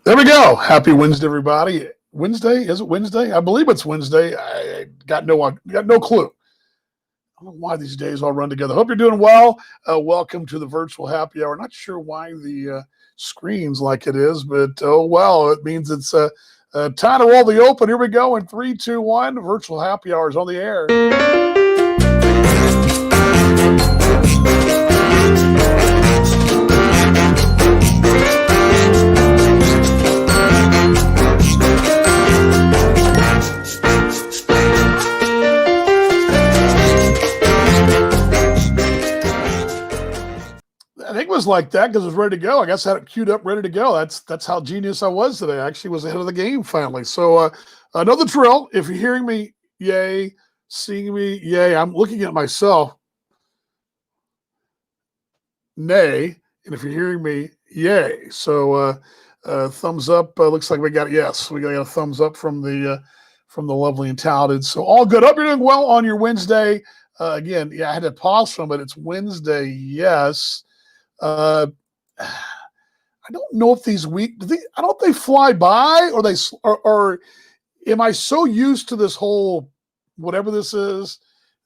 There we go. Happy Wednesday, everybody. Wednesday? Is it Wednesday? I believe it's Wednesday. I got no clue. I don't know why these days all run together. Hope you're doing well. Welcome to the virtual happy hour. Not sure why the screen's like it is, but oh well. It means it's time to roll the open. Here we go in three, two, one. Virtual happy hour is on the air. I think it was like that because it was ready to go. I guess I had it queued up, ready to go. That's how genius I was today. I actually was ahead of the game finally. So another drill. If you're hearing me, yay. Seeing me, yay. I'm looking at myself, nay. And if you're hearing me, yay. So thumbs up. Looks like we got yes. We got a thumbs up from the lovely and talented. So all good. Hope you're doing well on your Wednesday. Again, yeah, I had to pause from it. It's Wednesday, yes. Uh, I don't know if these I don't they fly by or am I so used to this whole whatever this is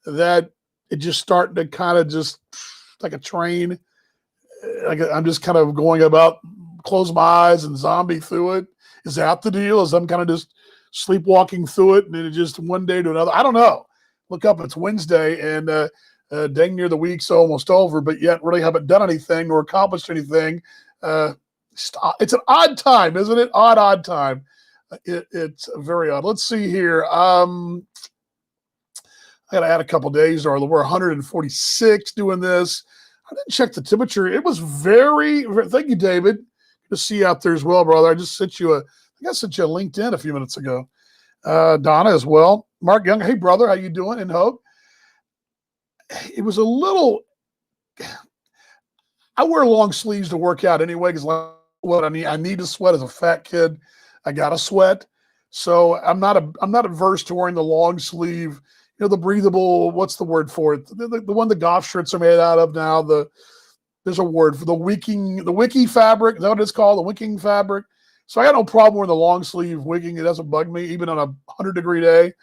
that it just starting to kind of just like a train. Like I'm just kind of going about, close my eyes and zombie through it. Is that the deal? Is I'm kind of just sleepwalking through it and then it just one day to another? I don't know. Look up, it's Wednesday and dang near the week's almost over, but yet really haven't done anything or accomplished anything. It's an odd time, isn't it? Odd time. It's very odd. Let's see here. I got to add a couple days, or we're 146 doing this. I didn't check the temperature. It was thank you, David. Good to see you out there as well, brother. I sent you a LinkedIn a few minutes ago. Donna as well. Mark Young, hey, brother, how you doing? And Hope. It was a little, I wear long sleeves to work out anyway because what I need to sweat as a fat kid. I got to sweat. So I'm not averse to wearing the long sleeve, the breathable, what's the word for it? The one the golf shirts are made out of now. There's a word for the wiki fabric. Is that what it's called? The wicking fabric. So I got no problem wearing the long sleeve wicking. It doesn't bug me, even on a 100-degree day.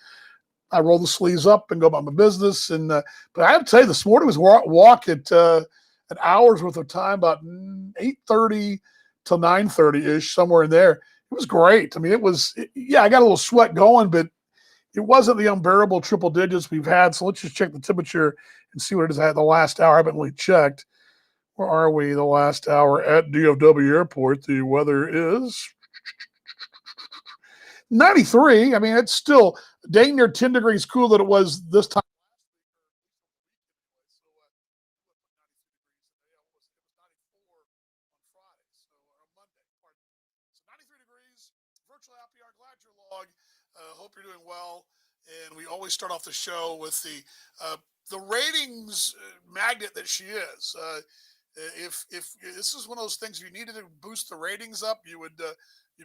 I roll the sleeves up and go about my business. And but I have to tell you, this morning was walk at an hour's worth of time, about 8:30 till 9:30-ish, somewhere in there. It was great. I mean, I got a little sweat going, but it wasn't the unbearable triple digits we've had. So let's just check the temperature and see what it is at the last hour. I haven't really checked. Where are we the last hour at DFW Airport? The weather is 93. I mean, it's still dang near 10 degrees cooler than it was this time. Virtual happy hour. Glad you're along. Hope you're doing well. And we always start off the show with the ratings magnet that she is. If this is one of those things you needed to boost the ratings up, you'd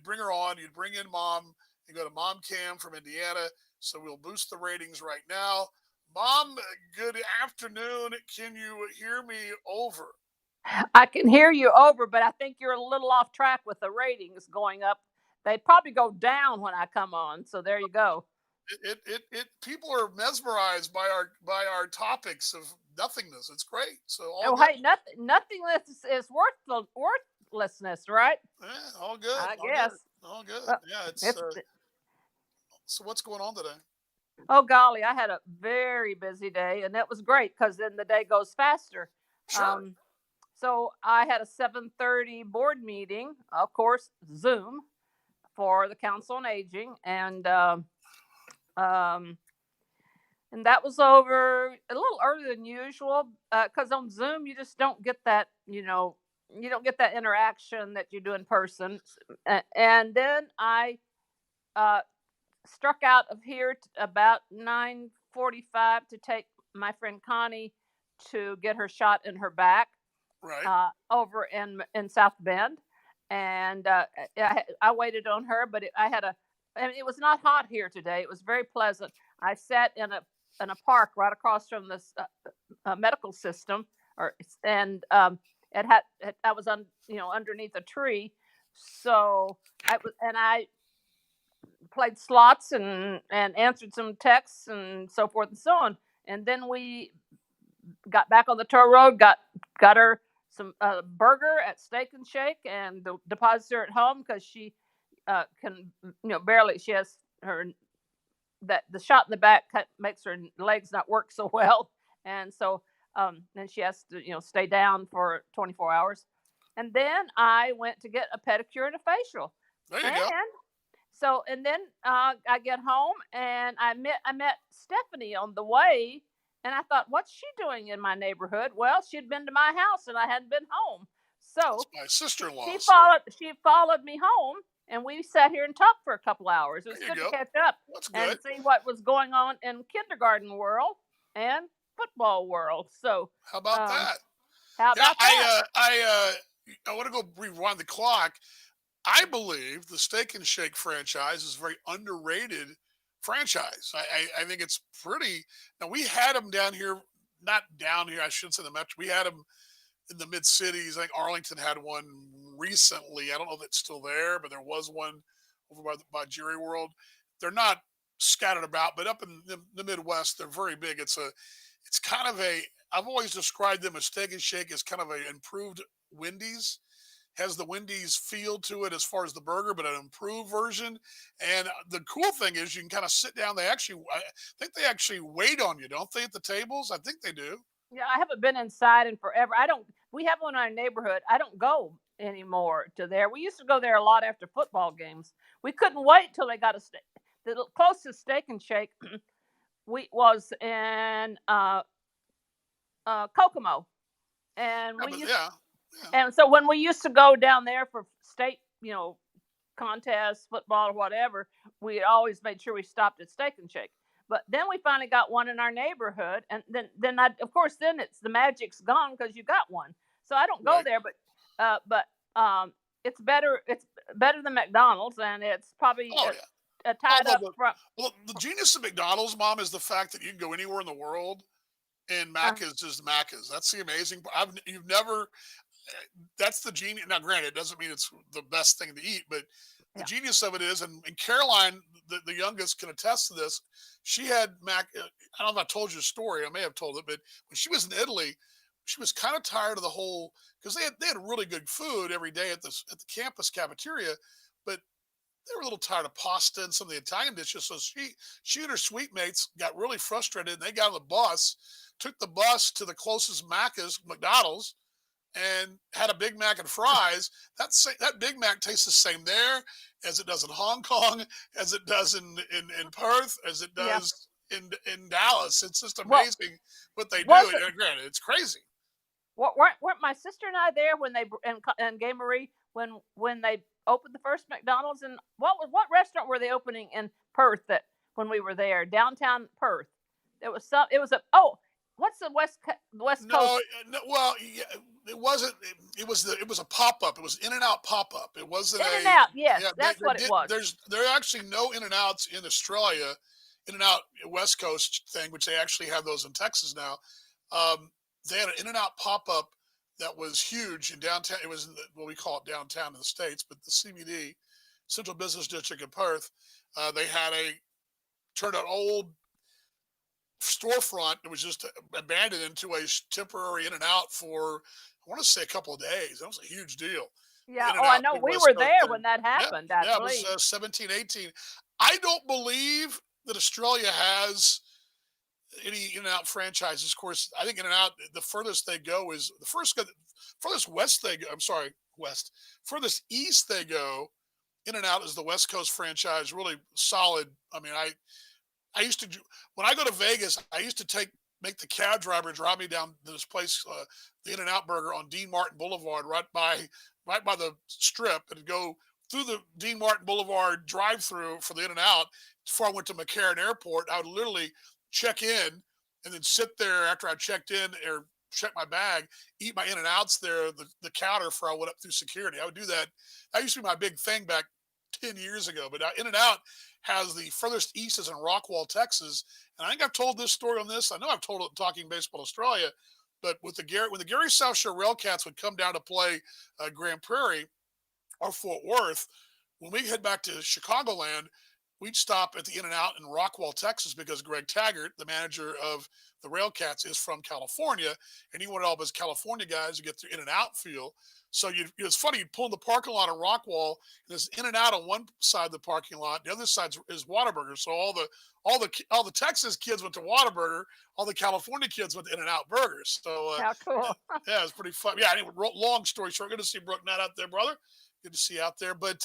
bring her on. You'd bring in Mom. You go to Mom Cam from Indiana. So we'll boost the ratings right now. Mom, good afternoon. Can you hear me over? I can hear you over, but I think you're a little off track with the ratings going up. They'd probably go down when I come on. So there you go. People are mesmerized by our topics of nothingness. It's great. So hey, nothingness is worthlessness, right? Yeah, all good. I guess. All good. Well, Yeah, so what's going on today? Oh golly, I had a very busy day, and that was great because then the day goes faster. Sure. So I had a 7:30 board meeting, of course, Zoom for the Council on Aging, and that was over a little earlier than usual because on Zoom you just don't get that, you don't get that interaction that you do in person. And then I uh, struck out of here about 9:45 to take my friend Connie to get her shot in her back, right, over in South Bend, and I waited on her, but it was not hot here today. It was very pleasant. I sat in a park right across from this medical system, and I was underneath a tree So I played slots and answered some texts and so forth and so on. And then we got back on the tour road, got her some burger at Steak and Shake, and deposited her at home because she can barely. She has her that the shot in the back makes her legs not work so well, and so then she has to stay down for 24 hours. And then I went to get a pedicure and a facial, There you and go. and then I get home and I met Stephanie on the way, and I thought, what's she doing in my neighborhood? Well, she'd been to my house and I hadn't been home, That's so my sister-in-law. she So followed me home, and we sat here and talked for a couple hours. It was there you good to go. catch up That's good. and see what was going on in kindergarten world and football world. So, How about um, that? how Yeah, about that? I want to go rewind the clock. I believe the Steak and Shake franchise is a very underrated franchise. I think it's pretty. Now we had them down here, not down here. I shouldn't say the metro. We had them in the mid cities. I think Arlington had one recently. I don't know if it's still there, but there was one over by Jerry World. They're not scattered about, but up in the Midwest, they're very big. It's kind of a. I've always described them as Steak and Shake as kind of a improved Wendy's, has the Wendy's feel to it as far as the burger, but an improved version. And the cool thing is you can kind of sit down. I think they actually wait on you, don't they, at the tables? I think they do. Yeah, I haven't been inside in forever. I don't. We have one in our neighborhood. I don't go anymore to there. We used to go there a lot after football games. We couldn't wait till they got a steak. The closest Steak and Shake we was in Kokomo, and Yeah, we but used yeah, yeah, and so when we used to go down there for state, contests, football or whatever, we always made sure we stopped at Steak and Shake. But then we finally got one in our neighborhood, and then of course then it's the magic's gone because you got one. So I don't go right. there, but it's better than McDonald's, and it's probably Oh yeah. a tied Although up front. the genius of McDonald's, mom, is the fact that you can go anywhere in the world and Uh, Macca's is Macca's. That's the amazing. You've never. That's the genius. Now, granted, it doesn't mean it's the best thing to eat, but the yeah, genius of it is, and Caroline, the youngest, can attest to this. She had Mac. I don't know if I told you the story. I may have told it, but when she was in Italy, she was kind of tired of the whole because they had really good food every day at the campus cafeteria, but they were a little tired of pasta and some of the Italian dishes. So she and her sweet mates got really frustrated, and they got on the bus, took the bus to the closest Macca's, McDonald's, and had a Big Mac and fries. That Big Mac tastes the same there as it does in Hong Kong, as it does in Perth, as it yeah. does in Dallas. It's just Well, amazing what they do. wasn't And granted, it's crazy. weren't my sister and I there when and Gay Marie when they opened the first McDonald's? And what restaurant were they opening in Perth that when we were there downtown Perth? It was some. It was a what's the West No, Coast no well, yeah, it wasn't. It was a pop up. It was In and Out pop up. It wasn't In and a. Out? Yes, Yeah, that's what it was. there are actually no In and Outs in Australia. In and Out West Coast thing, which they actually have those in Texas now. They had an In and Out pop up that was huge in downtown. It was in what we call it downtown in the States, but the CBD, Central Business District in Perth. They had a turned out old storefront that was just abandoned into a temporary In and Out for, I want to say, a couple of days. That was a huge deal. Yeah. In and Oh, I Out know. We Midwest were Coast there thing. when that Yeah, happened. I yeah, it was believe. 17, 18. I don't believe that Australia has any In and Out franchises. Of course, I think In and Out, the furthest they go is furthest west they go. I'm sorry, west. Furthest east they go. In and Out is the West Coast franchise, really solid. I mean, I used to when I go to Vegas, I used to make the cab driver drive me down to this place, the In and Out Burger on Dean Martin Boulevard, right by the Strip, and go through the Dean Martin Boulevard drive-through for the In and Out. Before I went to McCarran Airport, I would literally check in and then sit there after I checked in or check my bag, eat my In and Outs there, the counter before I went up through security. I would do that. That used to be my big thing back 10 years ago. But In and Out has the furthest east is in Rockwall, Texas. And I think I've told this story on this. I know I've told it Talking Baseball Australia, but when the Gary South Shore Railcats would come down to play Grand Prairie, or Fort Worth, when we head back to Chicagoland, we'd stop at the In and Out in Rockwall, Texas, because Greg Taggart, the manager of the Railcats, is from California, and he wanted all of his California guys to get their In and Out feel. So it's funny, you'd pull in the parking lot in Rockwall, and there's In and Out on one side of the parking lot, the other side is Whataburger. So all the Texas kids went to Whataburger, all the California kids went to In and Out Burgers. So How cool. yeah, it's pretty fun. Yeah, anyway, long story short, good to see Brooke Knight out there, brother. Good to see you out there. But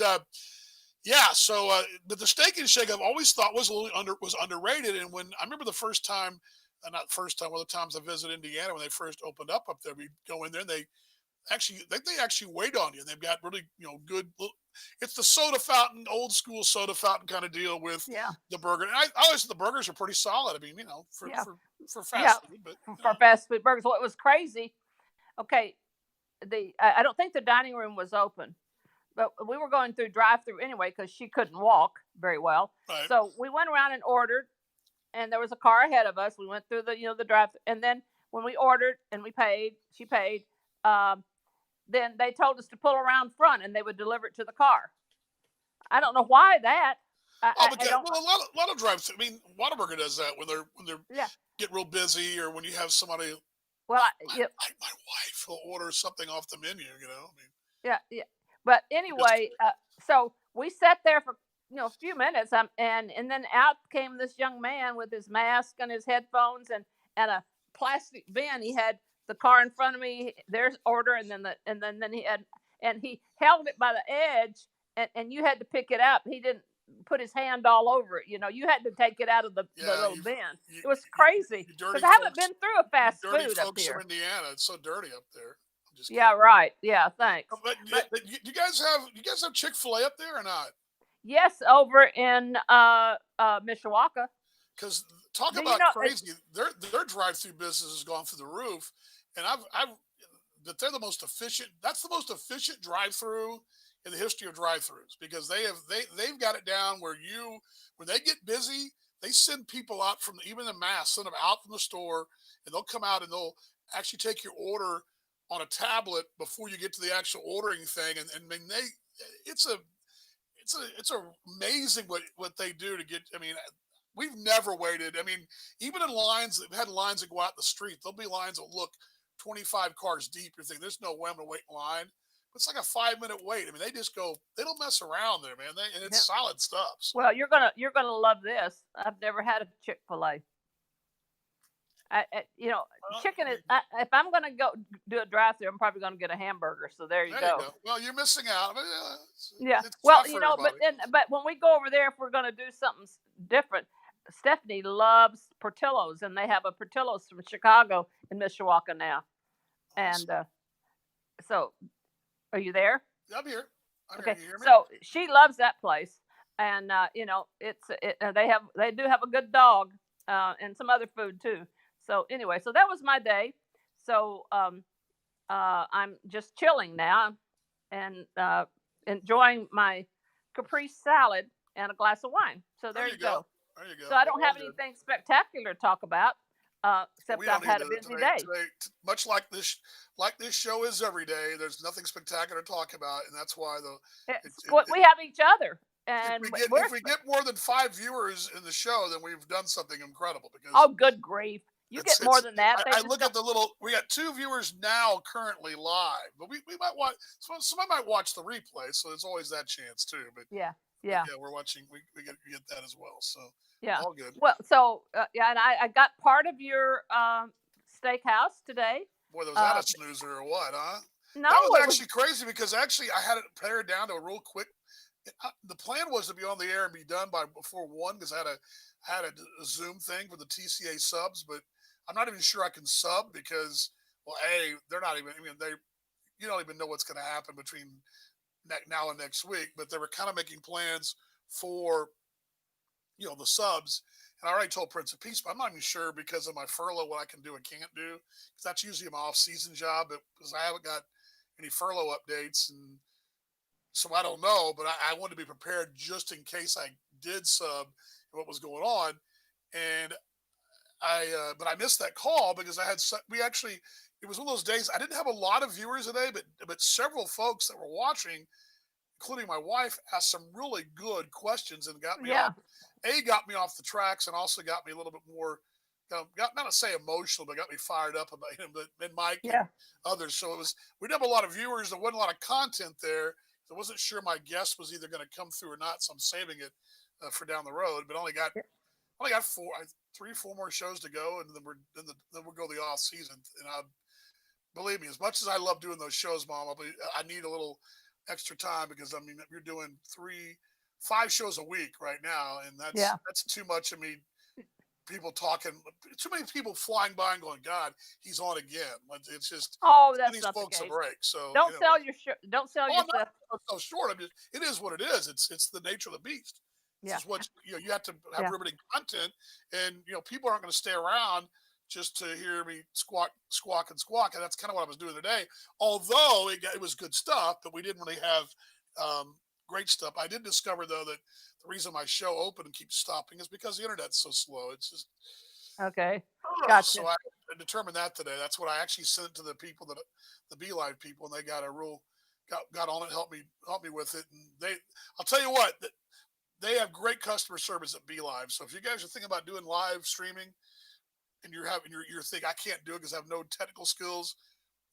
yeah, so but the Steak and Shake I've always thought was a little was underrated. And when I remember the first time, not first time, one of the times I visited Indiana when they first opened up there, we go in there and they actually wait on you. And they've got really good. It's the soda fountain, old school soda fountain kind of deal with Yeah. the burger. And I always the burgers are pretty solid. I mean, for Yeah. for Yeah. fast food, but For fast food burgers. Well, it was crazy. Okay, I don't think the dining room was open, but we were going through drive-through anyway because she couldn't walk very well. right. So we went around and ordered, and there was a car ahead of us. We went through the drive, and then when we ordered and we paid, she paid. Um, then they told us to pull around front, and they would deliver it to the car. I don't know why that. Oh, I but don't. well, a lot of drive. I mean, Whataburger does that when they're Yeah. get real busy, or when you have somebody Well, my wife will order something off the menu. I mean, yeah, yeah. But just anyway, so we sat there for a few minutes, and then out came this young man with his mask and his headphones and a plastic bin. He had the car in front of me. There's order, and then he had and he held it by the edge, and you had to pick it up. He didn't put his hand all over it. You had to take it out of the yeah, little bin. you, It was crazy you because dirty I haven't folks, been through a you fast dirty food up folks from here. Indiana. It's so dirty up there. I'm just Yeah, kidding. right. Yeah, thanks. But But you guys have Chick-fil-A up there or not? yes, over in Mishawaka. Because talk Do you about know? crazy, their drive-through business has gone through the roof, and I've that they're the most efficient. That's the most efficient drive-through in the history of drive-throughs because they've got it down where when they get busy, they send people out from even the mass, send them out from the store, and they'll come out and they'll actually take your order on a tablet before you get to the actual ordering thing, and I mean it's a it's amazing what they do to get. I mean, we've never waited. I mean, even in lines, they've had lines that go out the street. There'll be lines that look 25 cars deep. You're thinking there's no way I'm gonna wait in line. But it's like a 5 minute wait. I mean, they just go. They don't mess around there, man. And it's Yeah. solid stuff. So, Well, you're gonna love this. I've never had a Chick-fil-A. Chicken is. If I'm gonna go do a drive-through, I'm probably gonna get a hamburger. So there you there you go. go. Well, you're missing out. I mean, Yeah. it's Well, not for but everybody. but when we go over there, if we're gonna do something different, Stephanie loves Portillo's, and they have a Portillo's from Chicago in Mishawaka now. Awesome. And so, are you there? I'm here. I'm here. Okay. You hear me? So she loves that place, and they do have a good dog, and some other food too. So anyway, so that was my day. So I'm just chilling now, and enjoying my caprese salad and a glass of wine. So There there you you go. go. There you go. So I don't Well, all have good. anything spectacular to talk about, Well, except we don't I've need had a to busy day. much like this show is every day. There's nothing spectacular to talk about, and that's why it, It's, it, what it, we have each other, if and we get we're if we get more than 5 viewers in the show, then we've done something incredible because oh, good grief! You it's get more it's. than that. They I just look don't. at the little. We got 2 viewers now currently live, but we might watch. Somebody might watch the replay, so there's always that chance too. Yeah, But yeah, yeah, we're watching. We get that as well. So yeah. all good. Well, so yeah, and I got part of your steakhouse today. Boy, was that Uh, a snoozer or what, huh? no, That was it was actually crazy because actually I had it pared down to a real quick. The plan was to be on the air and be done by before 1 because I had a Zoom thing for the TCA subs, but I'm not even sure I can sub because well, they're not even. I mean, you don't even know what's going to happen between now and next week. But they were kind of making plans for the subs. And I already told Prince of Peace, but I'm not even sure because of my furlough what I can do and can't do. Because that's usually my off-season job, but because I haven't got any furlough updates, and so I don't know. But I wanted to be prepared just in case I did sub and what was going on. And but I missed that call because we actually it was one of those days I didn't have a lot of viewers today, but several folks that were watching including my wife, asked some really good questions and got me Yeah. on. Got me off the tracks and also got me a little bit more, got not to say emotional, but got me fired up about him. And Mike and Yeah. others. So we didn't have a lot of viewers. There wasn't a lot of content there. I wasn't sure my guest was either going to come through or not. So I'm saving it for down the road. But only got three, four more shows to go, and then we'll go the off season. And believe me, as much as I love doing those shows, Mom, I need a little extra time because I mean you're doing 5 shows a week right now, and Yeah. that's too much. I mean, people talking, too many people flying by and going, God, he's on again. It's just Oh, give that's these not the folks a case. break. So Don't sell don't sell oh, I'm yourself. not so short. I mean, it is what it is. It's the nature of the beast. This Yeah. is what you have to have Yeah. riveting content, and people aren't going to stay around just to hear me squawk, squawk, and squawk. And that's kind of what I was doing today. Although it was good stuff, but we didn't really have great stuff. I did discover though that the reason my show opened and keeps stopping is because the internet's so slow. It's just Okay. so Gotcha. I determined that today. That's what I actually sent to the people that the Be Live people, and they got a real got on it, helped me with it, and I'll tell you what, they have great customer service at Be Live. So if you guys are thinking about doing live streaming and you're thinking I can't do it because I have no technical skills,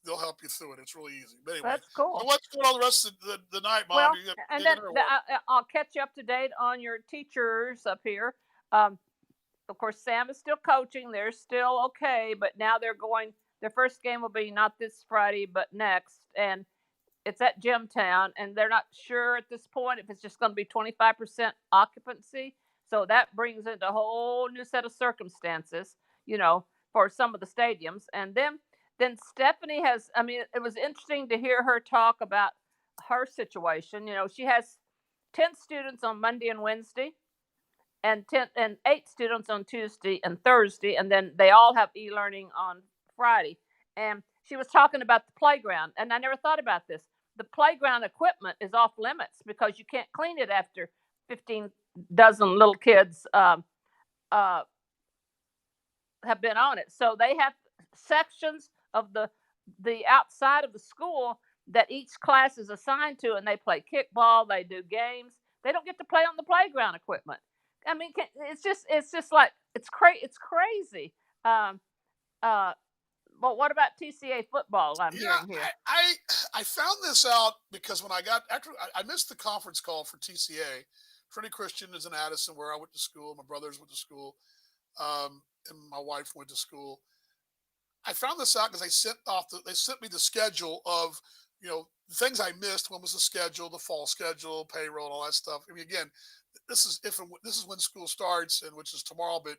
they'll help you through it. It's really easy. But anyway, That's so cool. what's going on the rest of the night, Mom? Well, Do you got and then gigging or what? I'll catch you up to date on your teachers up here. Um, of course, Sam is still coaching. They're still okay, but now they're going. Their first game will be not this Friday, but next, and it's at Gymtown, and they're not sure at this point if it's just going to be 25% occupancy. So that brings into a whole new set of circumstances, you know, for some of the stadiums. And then Stephanie has. I mean, it was interesting to hear her talk about her situation. You know, she has 10 students on Monday and Wednesday, and 8 students on Tuesday and Thursday, and then they all have e-learning on Friday. And she was talking about the playground, and I never thought about this. The playground equipment is off limits because you can't clean it after 15 dozen little kids uh, have been on it. So they have sections of the outside of the school that each class is assigned to, and they play kickball, they do games. They don't get to play on the playground equipment. I mean, it's just like it's crazy. Um, uh, but what about TCA football? I'm Yeah, hearing here. I found this out because when I got after I missed the conference call for TCA. Freddie Christian is in Addison, where I went to school. My brothers went to school, and my wife went to school. I found this out because they sent me the schedule of the things I missed. When was the schedule, the fall schedule, payroll, and all that stuff. I mean, again, this is when school starts, and which is tomorrow, but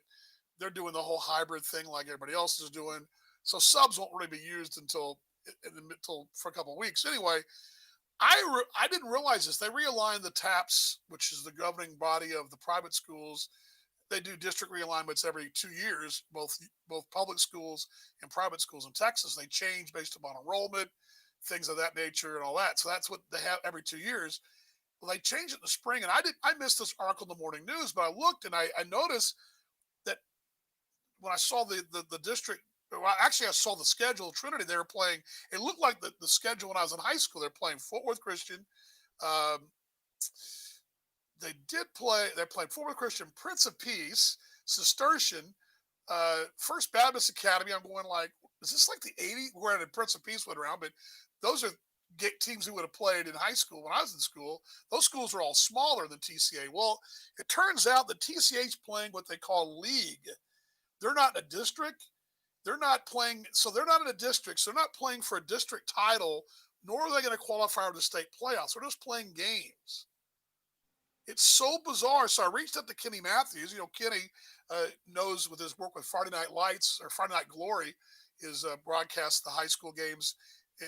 they're doing the whole hybrid thing like everybody else is doing. So subs won't really be used until for a couple of weeks. Anyway, I didn't realize this. They realigned the TAPS, which is the governing body of the private schools. They do district realignments every 2 years, both public schools and private schools in Texas. They change based upon enrollment, things of that nature, and all that. So that's what they have every 2 years. Well, they changed it in the spring, and I missed this article in the morning news, but I looked and I noticed that when I saw the district. Well, actually, I saw the schedule. Trinity, they were playing. It looked like the schedule when I was in high school. They're playing Fort Worth Christian. Um, they're playing Fort Worth Christian, Prince of Peace, Cistercian, First Baptist Academy. I'm going like, is this like the '80s? Where Prince of Peace went around, but those are teams who would have played in high school when I was in school. Those schools are all smaller than TCA. Well, it turns out that TCA is playing what they call league. They're not in a district. They're not playing, so they're not in a district. So they're not playing for a district title, nor are they going to qualify for the state playoffs. They're just playing games. It's so bizarre. So I reached out to Kenny Matthews. Kenny knows with his work with Friday Night Lights or Friday Night Glory, is broadcast the high school games,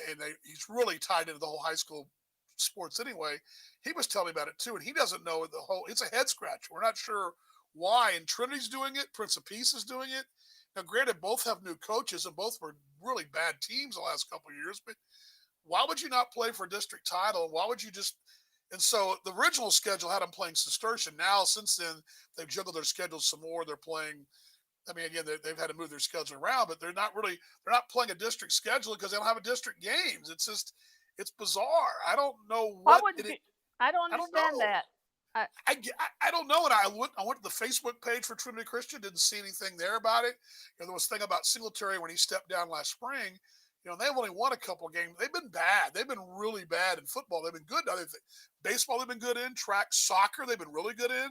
and he's really tied into the whole high school sports anyway. He was telling me about it too, and he doesn't know the whole. It's a head scratcher. We're not sure why. And Trinity's doing it. Prince of Peace is doing it. Now, granted, both have new coaches, and both were really bad teams the last couple of years. But why would you not play for a district title? Why would you just? And so the original schedule had them playing Cistercian. Now, since then, they've juggled their schedules some more. They're playing. I mean, again, they've had to move their schedule around, but they're not playing a district schedule because they don't have a district games. It's bizarre. I don't know Why what wouldn't it. you? I don't I don't understand know. that. I, I don't know. And I went to the Facebook page for Trinity Christian, didn't see anything there about it. There was a thing about Singletary when he stepped down last spring. They've only won a couple of games. They've been bad. They've been really bad in football. They've been good in other things. Baseball, they've been good in. Track, soccer, they've been really good in.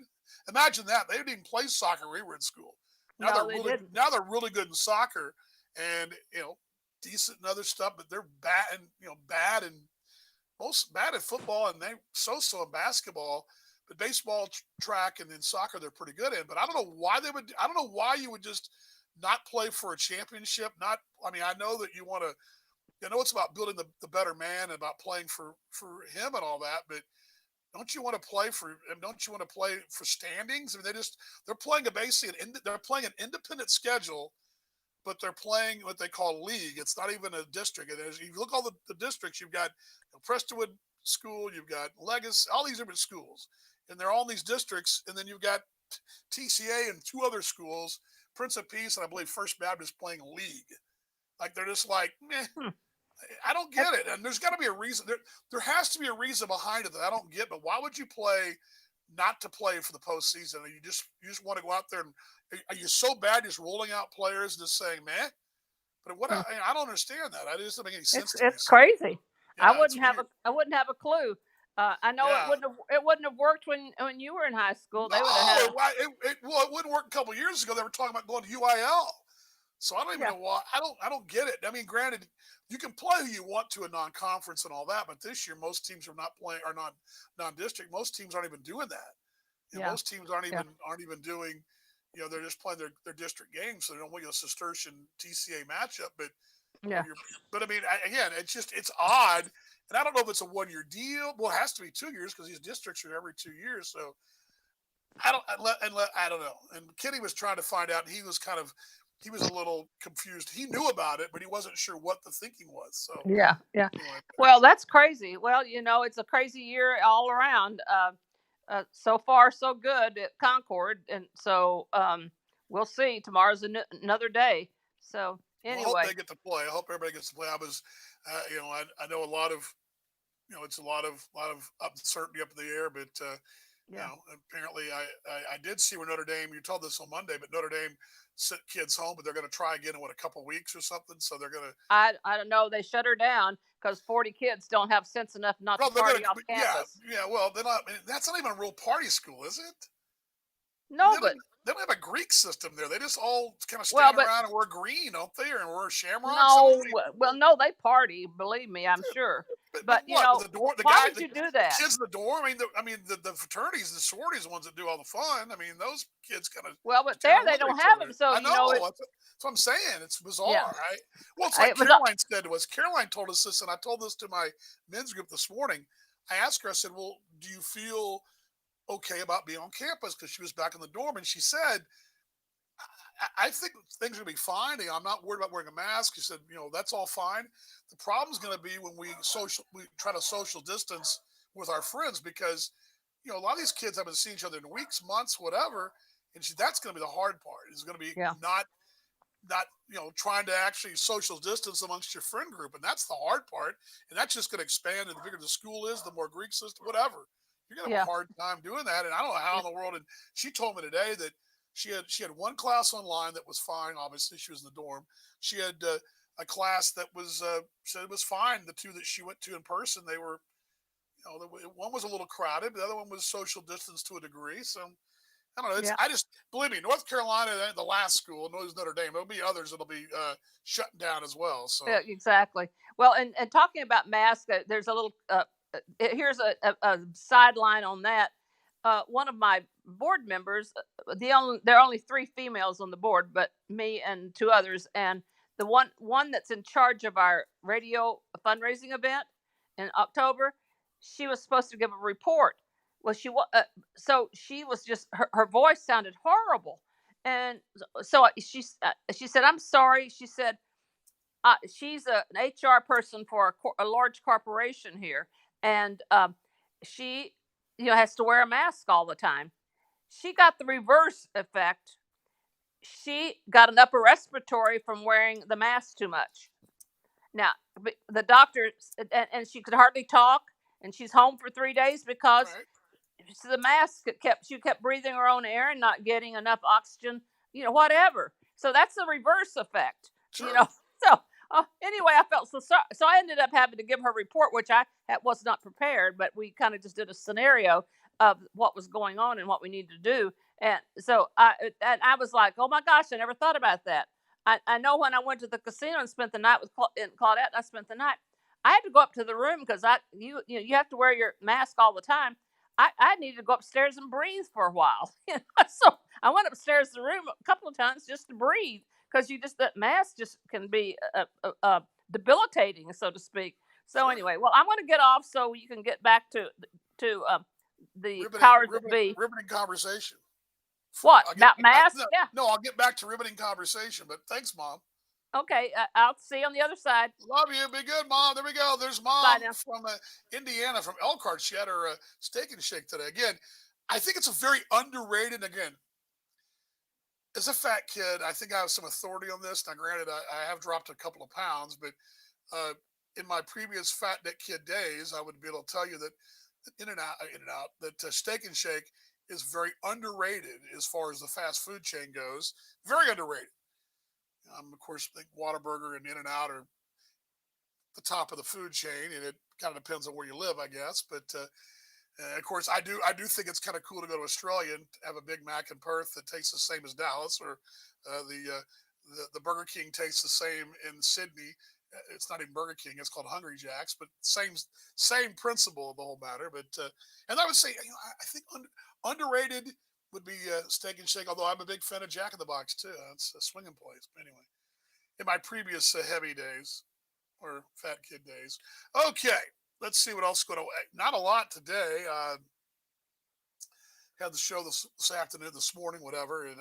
Imagine that. They didn't even play soccer when we were in school. Now they're no, they really didn't. now they're really good in soccer, and decent in other stuff. But they're bad and most bad at football, and they so in basketball. But baseball, track, and then soccer, they're pretty good in. But I don't know why they would. I don't know why you would just not play for a championship. Not. I mean, I know that you want to. I know it's about building the better man and about playing for him and all that. But don't you want to play for? And don't you want to play for standings? I mean, they're playing they're playing an independent schedule, but they're playing what they call league. It's not even a district. And if you look all the districts, you've got Prestonwood School, you've got Legacy, all these different schools, and they're all in these districts. And then you've got TCA and two other schools, Prince of Peace and I believe First Baptist playing league. Like they're just like, meh. Hmm. I don't get it. And there's got to be a reason. There has to be a reason behind it that I don't get. But why would you play not to play for the postseason? You just want to go out there and are you so bad just rolling out players and just saying, man? But Hmm. I don't understand that. It doesn't make any sense to me. It's So crazy. yeah, it's weird. I wouldn't have a clue. I know Yeah. it wouldn't have worked when you were in high school. No, They would have had a it wouldn't work a couple of years ago. They were talking about going to UIL. So I don't even yeah know why. I don't get it. I mean, granted, you can play who you want to a non-conference and all that, but this year most teams are not non-district. Most teams aren't even doing that. yeah Most teams aren't yeah even doing. They're just playing their district games, so they don't want a Cistercian TCA matchup. But yeah I mean, again, it's odd, and I don't know if it's a 1 year deal. Well, it has to be 2 years because these districts are every 2 years. So I don't know. And Kenny was trying to find out, and he was a little confused. He knew about it, but he wasn't sure what the thinking was. So yeah. anyway, Well, that's crazy. Well, it's a crazy year all around. So far, so good at Concord, and so we'll see. Tomorrow's another day. So well, I hope anyway, they get to play. I hope everybody gets to play. I know a lot of it's a lot of uncertainty up in the air, but yeah. apparently I did see where Notre Dame. You told this on Monday, but Notre Dame sent kids home, but they're going to try again in what, a couple of weeks or something. So they're going to. I don't know. They shut her down because 40 kids don't have sense enough not to Well, they're going party off to. Yeah, campus. yeah. Well, they're not. That's not even a real party school, is it? They No, don't. but They don't have a Greek system there. They just all kind of well, stand but around and wear green, don't they? And wear shamrocks. Some of them. no, well, no, they party. Believe me, I'm sure. But But what? The door, why would you do the that? kids in the dorm. The fraternities, the sororities, are the ones that do all the fun. I mean, those kids kind of Well, but there stand they among don't each have them, other. so I know. it. That's what I'm saying. It's Yeah, bizarre, right? Well, it's like it was. Caroline said to us. Caroline told us this, and I told this to my men's group this morning. I asked her. I said, "Well, do you feel okay about being on campus?" Because she was back in the dorm, and she said, I think things are going to be fine. I'm not worried about wearing a mask. He said, that's all fine. The problem is going to be when we try to social distance with our friends because, a lot of these kids haven't seen each other in weeks, months, whatever. And that's going to be the hard part. Is going to be Yeah, not trying to actually social distance amongst your friend group, and that's the hard part. And that's just going to expand. And the bigger the school is, the more Greek system, whatever. You're going to have yeah, a hard time doing that. And I don't know how yeah, in the world. And she told me today that she had one class online that was fine. Obviously, she was in the dorm. She had a class that was said it was fine. The two that she went to in person, they were, one was a little crowded, but the other one was social distance to a degree. So I don't know. yeah. I just believe me, North Carolina, the last school, knows Notre Dame. There'll be others that'll be shutting down as well. So Yeah, exactly. Well, and talking about masks, there's a little. Here's a sideline on that. One of my board members, there are only three females on the board, but me and two others, and the one that's in charge of our radio fundraising event in October, she was supposed to give a report. Well, so she was just her voice sounded horrible, and so she said, "I'm sorry." She said she's an HR person for a large corporation here, and she, has to wear a mask all the time. She got the reverse effect. She got an upper respiratory from wearing the mask too much. Now, the doctor, and she could hardly talk, and she's home for 3 days because Right. the mask kept she kept breathing her own air and not getting enough oxygen, whatever. So that's the reverse effect, you know. Sure. So anyway, I felt so sorry. So I ended up having to give her a report, which was not prepared, but we kind of just did a scenario of what was going on and what we needed to do. And so I was like, oh my gosh, I never thought about that. I know when I went to the casino and spent the night with Claudette, and I spent the night. I had to go up to the room because you have to wear your mask all the time. I needed to go upstairs and breathe for a while. So I went upstairs to the room a couple of times just to breathe because that mask just can be debilitating, so to speak. So Sure. anyway, well, I'm going to get off so you can get back to the Riveting, powers that riveting, be. riveting conversation. What I'll get. about masks? No, Yeah. no, I'll get back to riveting conversation. But thanks, Mom. Okay. I'll see you on the other side. Love you. Be good, Mom. There we go. There's Bye Mom now. from Indiana, from Elkhart. She had her steak and shake today. Again, I think it's a very underrated. Again, as a fat kid, I think I have some authority on this. Now, granted, I have dropped a couple of pounds, but uh, in my previous fat neck kid days, I would be able to tell you that In and Out, that Steak and Shake is very underrated as far as the fast food chain goes. Very underrated. Of course, I think Whataburger and In and Out are the top of the food chain, and it kind of depends on where you live, I guess. But of course, I do think it's kind of cool to go to Australia and have a Big Mac in Perth that tastes the same as Dallas, or the Burger King tastes the same in Sydney. It's not even Burger King; it's called Hungry Jack's, but same principle of the whole matter. But and I would say, I think underrated would be Steak and Shake. Although I'm a big fan of Jack in the Box too. It's a swinging place. But anyway, in my previous heavy days or fat kid days. Okay, let's see what else going on. Not a lot today. Had the show this afternoon, this morning, whatever, at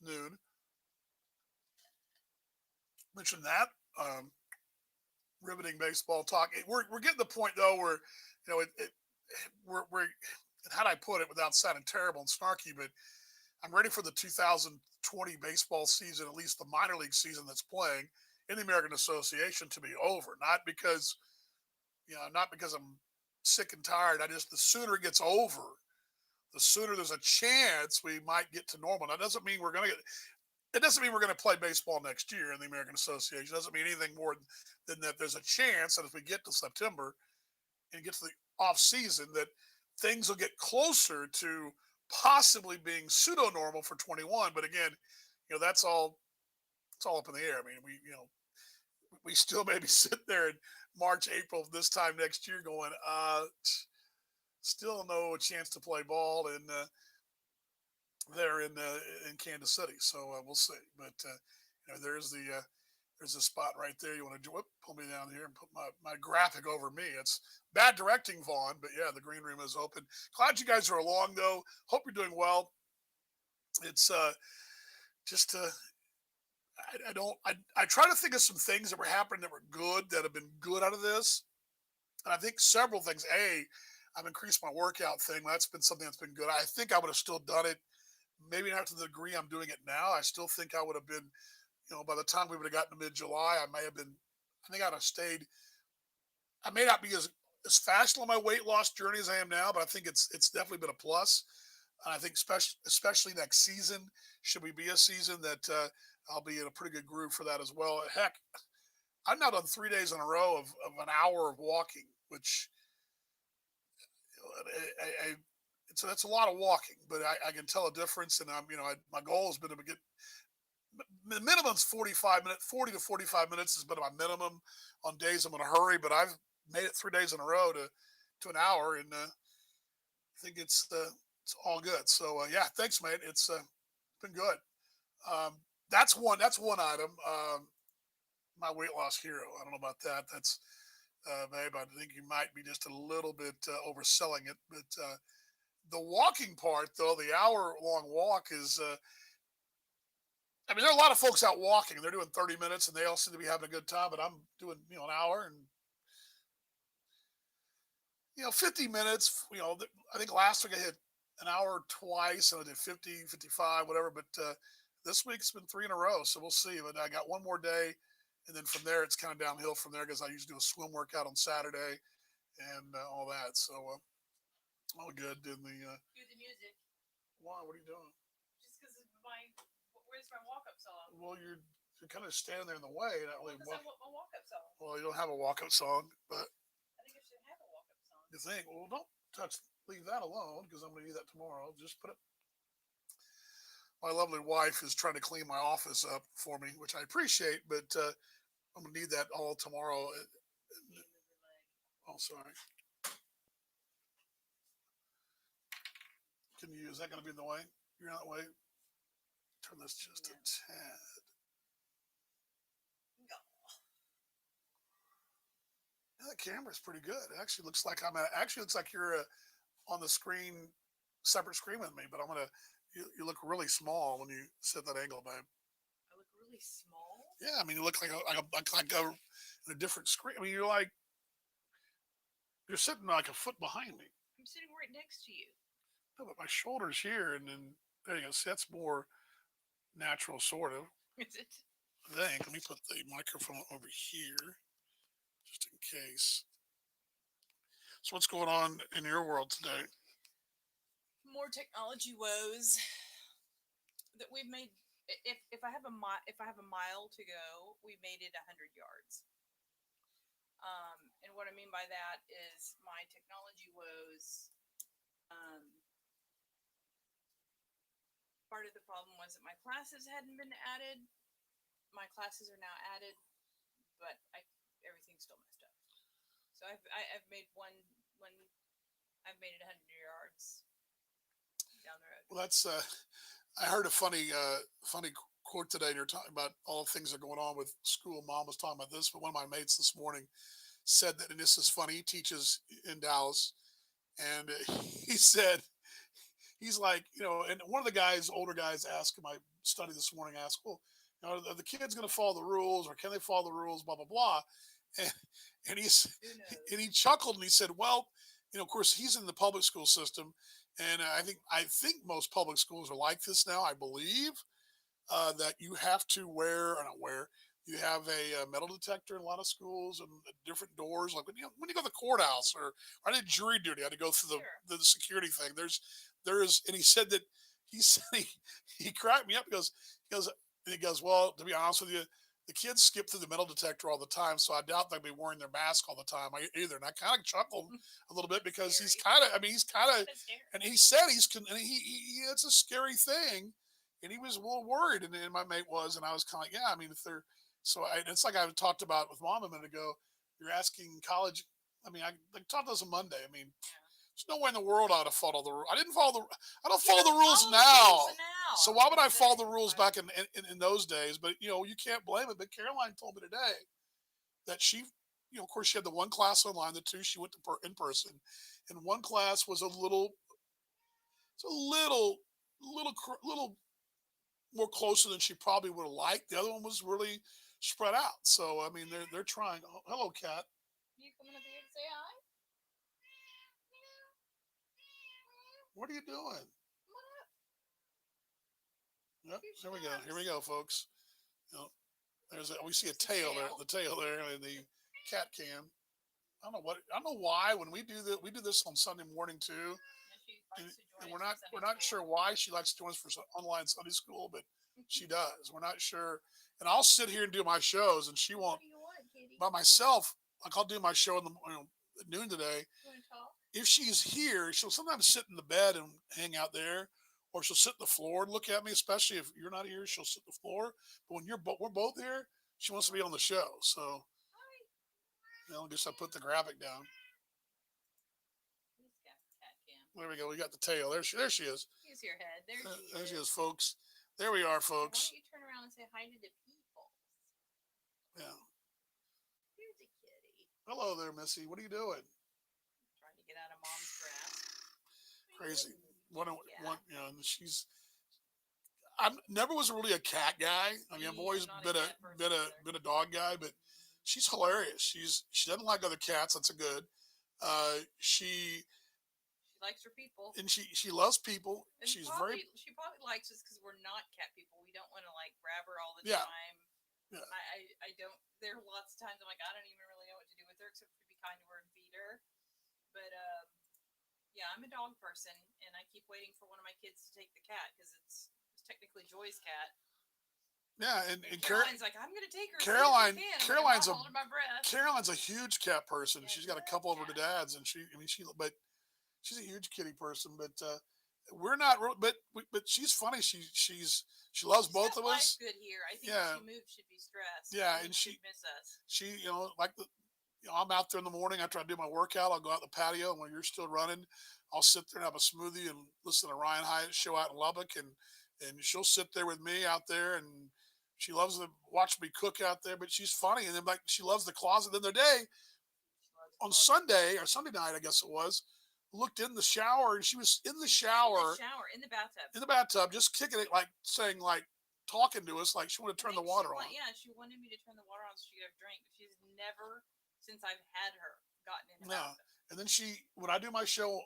noon. Mentioned that. Riveting baseball talk. We're getting to the point though where we're how do I put it without sounding terrible and snarky, but I'm ready for the 2020 baseball season, at least the minor league season that's playing in the American Association, to be over. Not because I'm sick and tired. I just, the sooner it gets over, the sooner there's a chance we might get to normal. Now, it doesn't mean we're going to play baseball next year in the American Association. It doesn't mean anything more than that there's a chance that if we get to September and get to the off season, that things will get closer to possibly being pseudo normal for 21. But again, it's all up in the air. I mean, we still maybe sit there in March, April this time next year going, still no chance to play ball there in Kansas City. So we'll see. But there's a spot right there. You want to pull me down here and put my graphic over me. It's bad directing, Vaughan, but yeah, the green room is open. Glad you guys are along though. Hope you're doing well. It's just I try to think of some things that were happening that were good, that have been good out of this. And I think several things. I've increased my workout thing. That's been something that's been good. I think I would have still done it, maybe not to the degree I'm doing it now. I still think I would have been, by the time we would have gotten to mid July, I may have been, I think I'd have stayed. I may not be as fast on my weight loss journey as I am now, but I think it's definitely been a plus. And I think especially next season, should we be a season that I'll be in a pretty good groove for that as well. Heck, I've now done 3 days in a row of an hour of walking, which I so that's a lot of walking, but I can tell a difference. And my goal has been to get the minimum's 45 minutes, 40 to 45 minutes has been my minimum on days I'm in a hurry. But I've made it 3 days in a row to an hour, and I think it's all good. So yeah, thanks, mate. It's been good. Um, that's one item. My weight loss hero. I don't know about that. That's babe. I think you might be just a little bit overselling it, but the walking part, though, the hour-long walk is. I mean, there are a lot of folks out walking. They're doing 30 minutes, and they all seem to be having a good time. But I'm doing, an hour and 50 minutes. I think last week I hit an hour twice, and I did 50, 55, whatever. But this week's been three in a row, so we'll see. But I got one more day, and then from there it's kind of downhill from there because I usually do a swim workout on Saturday, and all that. So all good in the. Cue the music. Why? What are you doing? Just because my where's my walk up song? Well, you're kind of standing there in the way. Not really. Because I want my walk up song. Well, you don't have a walk up song, but I think I should have a walk up song. you think? Well, don't touch. Leave that alone because I'm going to do that tomorrow. Just put it. My lovely wife is trying to clean my office up for me, which I appreciate, but I'm gonna need that all tomorrow. Oh, sorry. Can you? Is that gonna be in the way? You're not way. Turn this just a tad. Yeah, the camera's pretty good. It actually looks like actually looks like you're on the screen, separate screen with me. But I'm gonna. You look really small when you set that angle, babe. I look really small. Yeah, I mean you look like a in a different screen. I mean you're sitting like a foot behind me. I'm sitting right next to you. No, but my shoulder's here, and then there you go. See, that's more natural, sort of. Is it? I think. Let me put the microphone over here, just in case. So, what's going on in your world today? More technology woes that we've made. If I have a mile to go, we made it 100 yards. And what I mean by that is my technology woes. Part of the problem was that my classes hadn't been added. My classes are now added, but everything's still messed up. So I've made one I've made it 100 yards down the road. Well, that's. I heard a funny quote today. You're talking about all the things that are going on with school. Mom was talking about this, but one of my mates this morning said that, and this is funny. He teaches in Dallas, and he said he's like, and one of the guys, older guys, asked in my study this morning, asked, well, are the kids going to follow the rules, or can they follow the rules? Blah blah blah, and and and he chuckled and he said, well, of course he's in the public school system, and I think most public schools are like this now. I believe that you have to wear, or not wear. You have a metal detector in a lot of schools and different doors. Like when you go to the courthouse, or I did jury duty, I had to go through the security thing. There is, and he said that he said he cracked me up. He goes, well, to be honest with you, the kids skip through the metal detector all the time, so I doubt they'll be wearing their mask all the time either. And I kind of chuckled a little bit because he's kind of, and he said it's a scary thing, and he was a little worried, and my mate was, and I was kind of like, yeah, I mean, if they're, it's like I talked about with Mom a minute ago. You're asking college. I mean, I talked to us on Monday. I mean, there's no way in the world I would have followed the rules. I don't follow the rules now. So why would I follow the rules back in those days? But you can't blame it. But Caroline told me today that she, of course, she had the one class online, the two she went to in person, and one class was a little more closer than she probably would have liked. The other one was really spread out. So I mean, they're trying. Oh, hello, Kat. You coming up here to say hi? What are you doing? Come on up. Yep. Here we go. Here we go, folks. We see a tail there. The tail there in the cat cam. I don't know why when we do this on Sunday morning too. And we're not sure why she likes to join us for online Sunday school, but she does. We're not sure. And I'll sit here and do my shows, and she won't. By myself, like I'll do my show at noon today. If she's here, she'll sometimes sit in the bed and hang out there, or she'll sit on the floor and look at me. Especially if you're not here, she'll sit on the floor. But when we're both here, she wants to be on the show. So, I guess I put the graphic down. There we go. We got the tail. There she is. Here's your head. There she is, folks. There we are, folks. Why don't you turn around and say hi to the people? Yeah. Here's a kitty. Hello there, Missy. What are you doing? Trying to get out of Mom's grasp. Crazy. And I never was really a cat guy. I mean, I've always been a dog guy, but she's hilarious. She doesn't like other cats. That's a good. She likes her people, and she loves people. And she probably likes us because we're not cat people. We don't want to grab her all the time. Yeah. I don't. There are lots of times I'm like, I don't even really know what to do with her except for be kind to her and feed her. a dog person, and I keep waiting for one of my kids to take the cat because it's technically Joy's cat. Yeah, And Caroline's like, I'm gonna take her as soon as Caroline I can. I'm Caroline's not a holding my breath. Caroline's a huge cat person. Yeah, She's she got a loves couple of her cats. dads, and but she's a huge kitty person. But we're not. But she's funny. She loves She's both got of life us. good here. I think if Yeah, she moved, she'd be stressed. yeah, I and think she'd miss us. like I'm out there in the morning after I do my workout. I'll go out the patio, and when you're still running, I'll sit there and have a smoothie and listen to Ryan Hyatt's show out in Lubbock, and she'll sit there with me out there, and she loves to watch me cook out there. But she's funny, and then like she loves the closet. The other day She loves on clothes. Sunday or Sunday night, I guess it was, looked in the shower, and she was in the She's in the shower shower, in the bathtub. in the bathtub, just kicking it, like saying like talking to us, like she wanted to I turn the think water on. yeah, she wanted me to turn the water on so she could have a drink, but she's never, since I've had her, gotten in a Yeah. bathtub. And then when I do my show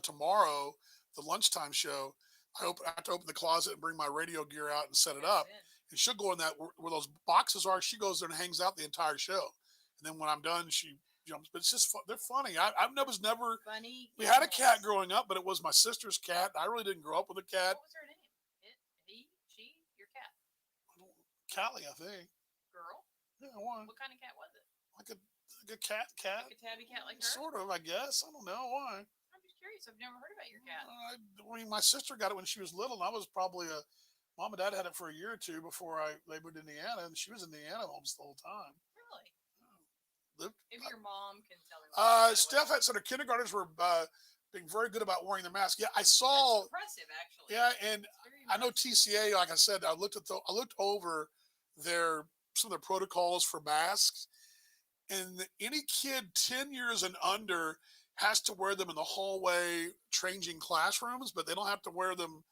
tomorrow, the lunchtime show. I have to open the closet and bring my radio gear out and set it Goes up. in. And she'll go in that where those boxes are. She goes there and hangs out the entire show. And then when I'm done, she jumps. But it's just they're funny. Was never. Funny We had a animals. cat growing up, but it was my sister's cat. I really didn't grow up with a cat. What was her name? It, he, she, your cat, Callie, I think. girl. Yeah, one What kind of cat was it? like a cat. Like a tabby cat, like her. Sort of, I guess. I don't know why. I'm just curious. I've never heard about your cat. My sister got it when she was little, and I was probably mom and dad had it for a year or two before they moved to Indiana, and she was in Indiana almost the whole time. Really? Lived, Maybe your mom can tell me. What Steph had said her kindergartners were being very good about wearing their mask. Yeah, I That's saw. impressive, actually. Yeah, and It's very I know impressive. TCA. Like I said, I looked over some of their protocols for masks, and any kid 10 years and under has to wear them in the hallway changing classrooms, but they don't have to wear them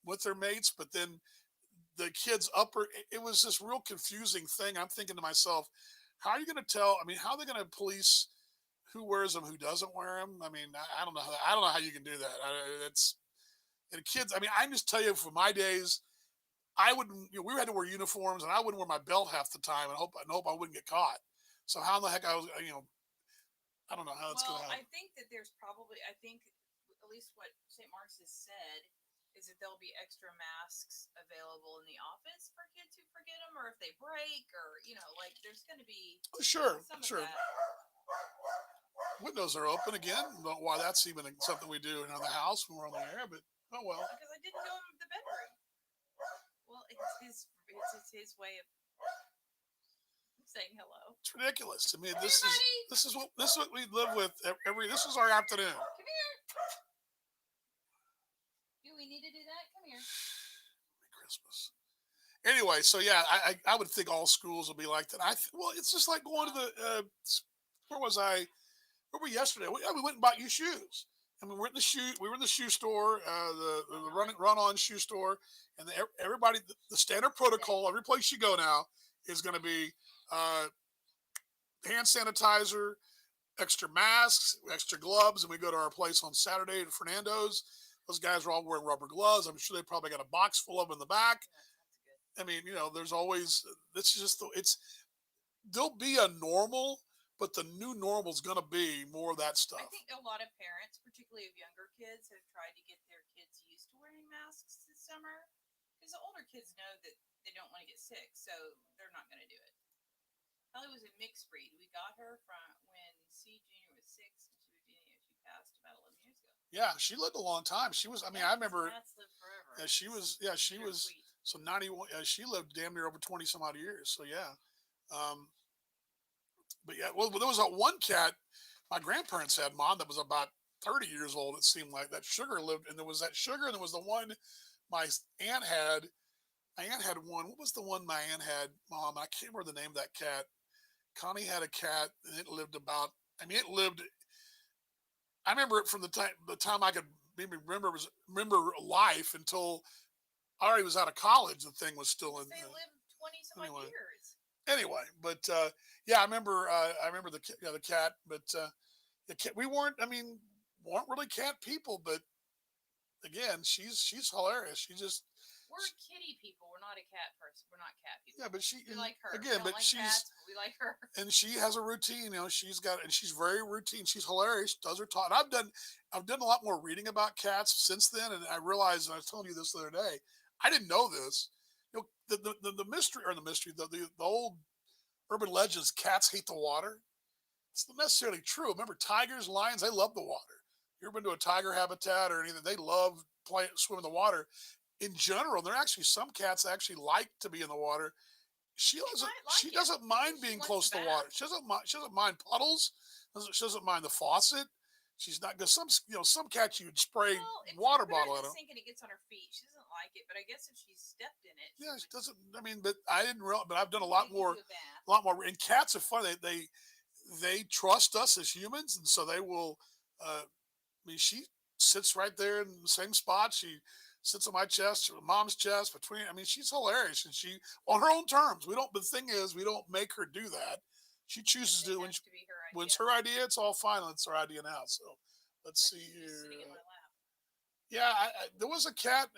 with their mates. But then the kids it was this real confusing thing. I'm thinking to myself, how are you going to tell? I mean, how are they going to police who wears them, who doesn't wear them? I mean, I don't know. I don't know how you can do that. It's and kids. I mean, I just tell you, for my days, I wouldn't. We had to wear uniforms, and I wouldn't wear my belt half the time, and hope I wouldn't get caught. So how in the heck I was, I don't know how that's going to Well, happen. I think that there's probably, I think at least what St. Mark's has said is that there'll be extra masks available in the office for kids who forget them, or if they break, or like there's going to be Oh, sure, some of sure. that. Windows are open again. Don't know why that's even something we do in the house when we're on the air, but oh well. Because I didn't go in the bedroom. Well, it's his way of saying hello. It's ridiculous. I mean, Hey, buddy. this is what we live with every. This is our afternoon. Come here. Do we need to do that? Come here. Christmas. Anyway, so yeah, I would think all schools will be like that. Well, it's just like going to the where was I? Where were we yesterday? We went and bought you shoes. And we were in the shoe store, the run on shoe store, and everybody the standard protocol. Every place you go now is going to be uh, hand sanitizer, extra masks, extra gloves, and we go to our place on Saturday at Fernando's. Those guys are all wearing rubber gloves. I'm sure they probably got a box full of them in the back. I mean, there's always there'll be a normal, but the new normal is going to be more of that stuff. I think a lot of parents, particularly of younger kids, have tried to get their kids used to wearing masks this summer because the older kids know that they don't want to get sick, so they're not going to do it. Ellie was a mixed breed. We got her from when C Junior was 6, and she passed about 11 years ago. Yeah, she lived a long time. She was. I mean, I remember. Cats live forever. Yeah, she was. Yeah, she They're was. sweet. So 91. She lived damn near over 20 some odd years. So yeah. But yeah, well, there was that one cat my grandparents had, Mom, that was about 30 years old. It seemed like that Sugar lived, and there was that Sugar, and there was the one my aunt had. My aunt had one. What was the one my aunt had, Mom? I can't remember the name of that cat. Connie had a cat, and it lived about. I mean, it lived. I remember it from the time I could maybe remember life until I already was out of college. The thing was still in. They lived 20 some anyway. odd years. Anyway, but yeah, I remember. I remember the cat, but the cat. We weren't. I mean, weren't really cat people, but again, she's hilarious. She just. We're kitty people. We're not not a cat person. We're not cat people. Yeah, but We like her. again, We don't but like cats, but we like her. and she has a routine. You know, she's very routine. She's hilarious. Does her talk. And I've done a lot more reading about cats since then, and I realized, and I was telling you this the other day, I didn't know this. You know, the mystery or the mystery, the old urban legends, cats hate the water. It's not necessarily true. Remember, tigers, lions, they love the water. You ever been to a tiger habitat or anything? They love playing, swim in the water. In general, there are actually some cats that actually like to be in the water. She She doesn't. might She like it. doesn't Maybe mind she being wants close to to the water. bath. She doesn't mind. She doesn't mind puddles. She doesn't mind the faucet. She's not because some cats you'd spray Well, if water you put her bottle in at the them. sink and it gets on her feet, she doesn't like it. But I guess if she stepped in it, she Yeah, she would doesn't. I mean, but I didn't real. But I've done a maybe lot give more. you a bath. A lot more. And cats are funny. They trust us as humans, and so they will. I mean, she sits right there in the same spot. She sits on my chest, or mom's chest, between. I mean, she's hilarious, and she on her own terms. We don't. The thing is, we don't make her do that. She chooses It to has to be her when it's idea. her idea. It's all fine. It's her idea now. So let's That see she's just here. sitting in my lap. Yeah, there was a cat.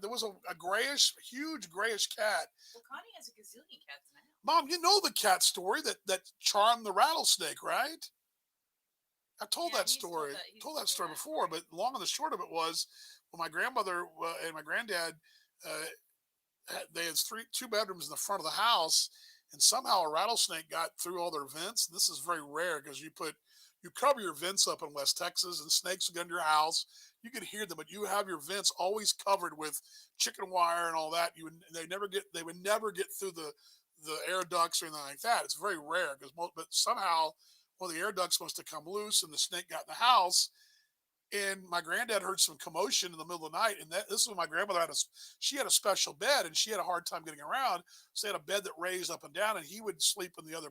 There was a grayish, huge grayish cat. Well, Connie has a gazillion cats now. Mom, you know the cat story that charmed the rattlesnake, right? I told Yeah, that he's told story. that. He's Told told that me story that before, story. but long and the short of it was when my grandmother and my granddad uh, they had two bedrooms in the front of the house, and somehow a rattlesnake got through all their vents. This is very rare because you cover your vents up in West Texas, and snakes get into your house. You can hear them, but you have your vents always covered with chicken wire and all that. They would never get through the air ducts or anything like that. It's very rare but somehow one of the air ducts must have come loose, and the snake got in the house, and my granddad heard some commotion in the middle of the night. And this is when my grandmother she had a special bed, and she had a hard time getting around. So they had a bed that raised up and down, and he would sleep in the other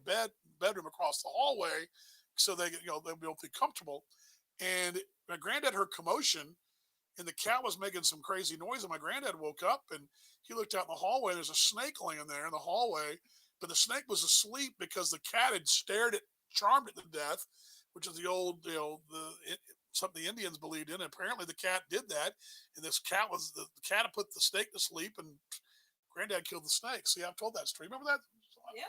bedroom across the hallway, so they'd be able to be comfortable. And my granddad heard commotion, and the cat was making some crazy noise. And my granddad woke up, and he looked out in the hallway. And there's a snake laying there in the hallway, but the snake was asleep because the cat had charmed it to death, which is the old, something the Indians believed in. And apparently, the cat did that, and the cat had put the snake to sleep, and Granddad killed the snake. See, I've told that story. Remember that? Yeah.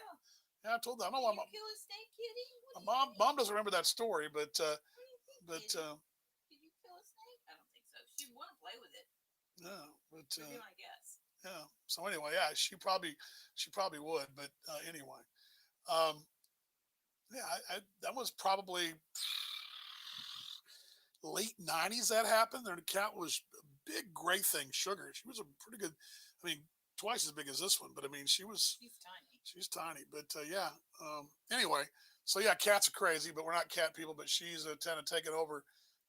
Yeah, I told that. I don't know Did why you kill a snake, Kitty? What my do you mom think? doesn't remember that story, but What do you think, but Kitty? Did you kill a snake? I don't think so. She'd want to play with it. no, but Would be my guess. yeah. So anyway, yeah, she probably would, but anyway, um, yeah, that was probably late '90s that happened. Their cat was a big gray thing, Sugar. She was a pretty good. I mean, twice as big as this one, but I mean, She's tiny. she's tiny. But yeah. Anyway, so yeah, cats are crazy, but we're not cat people. But she's kind of taking over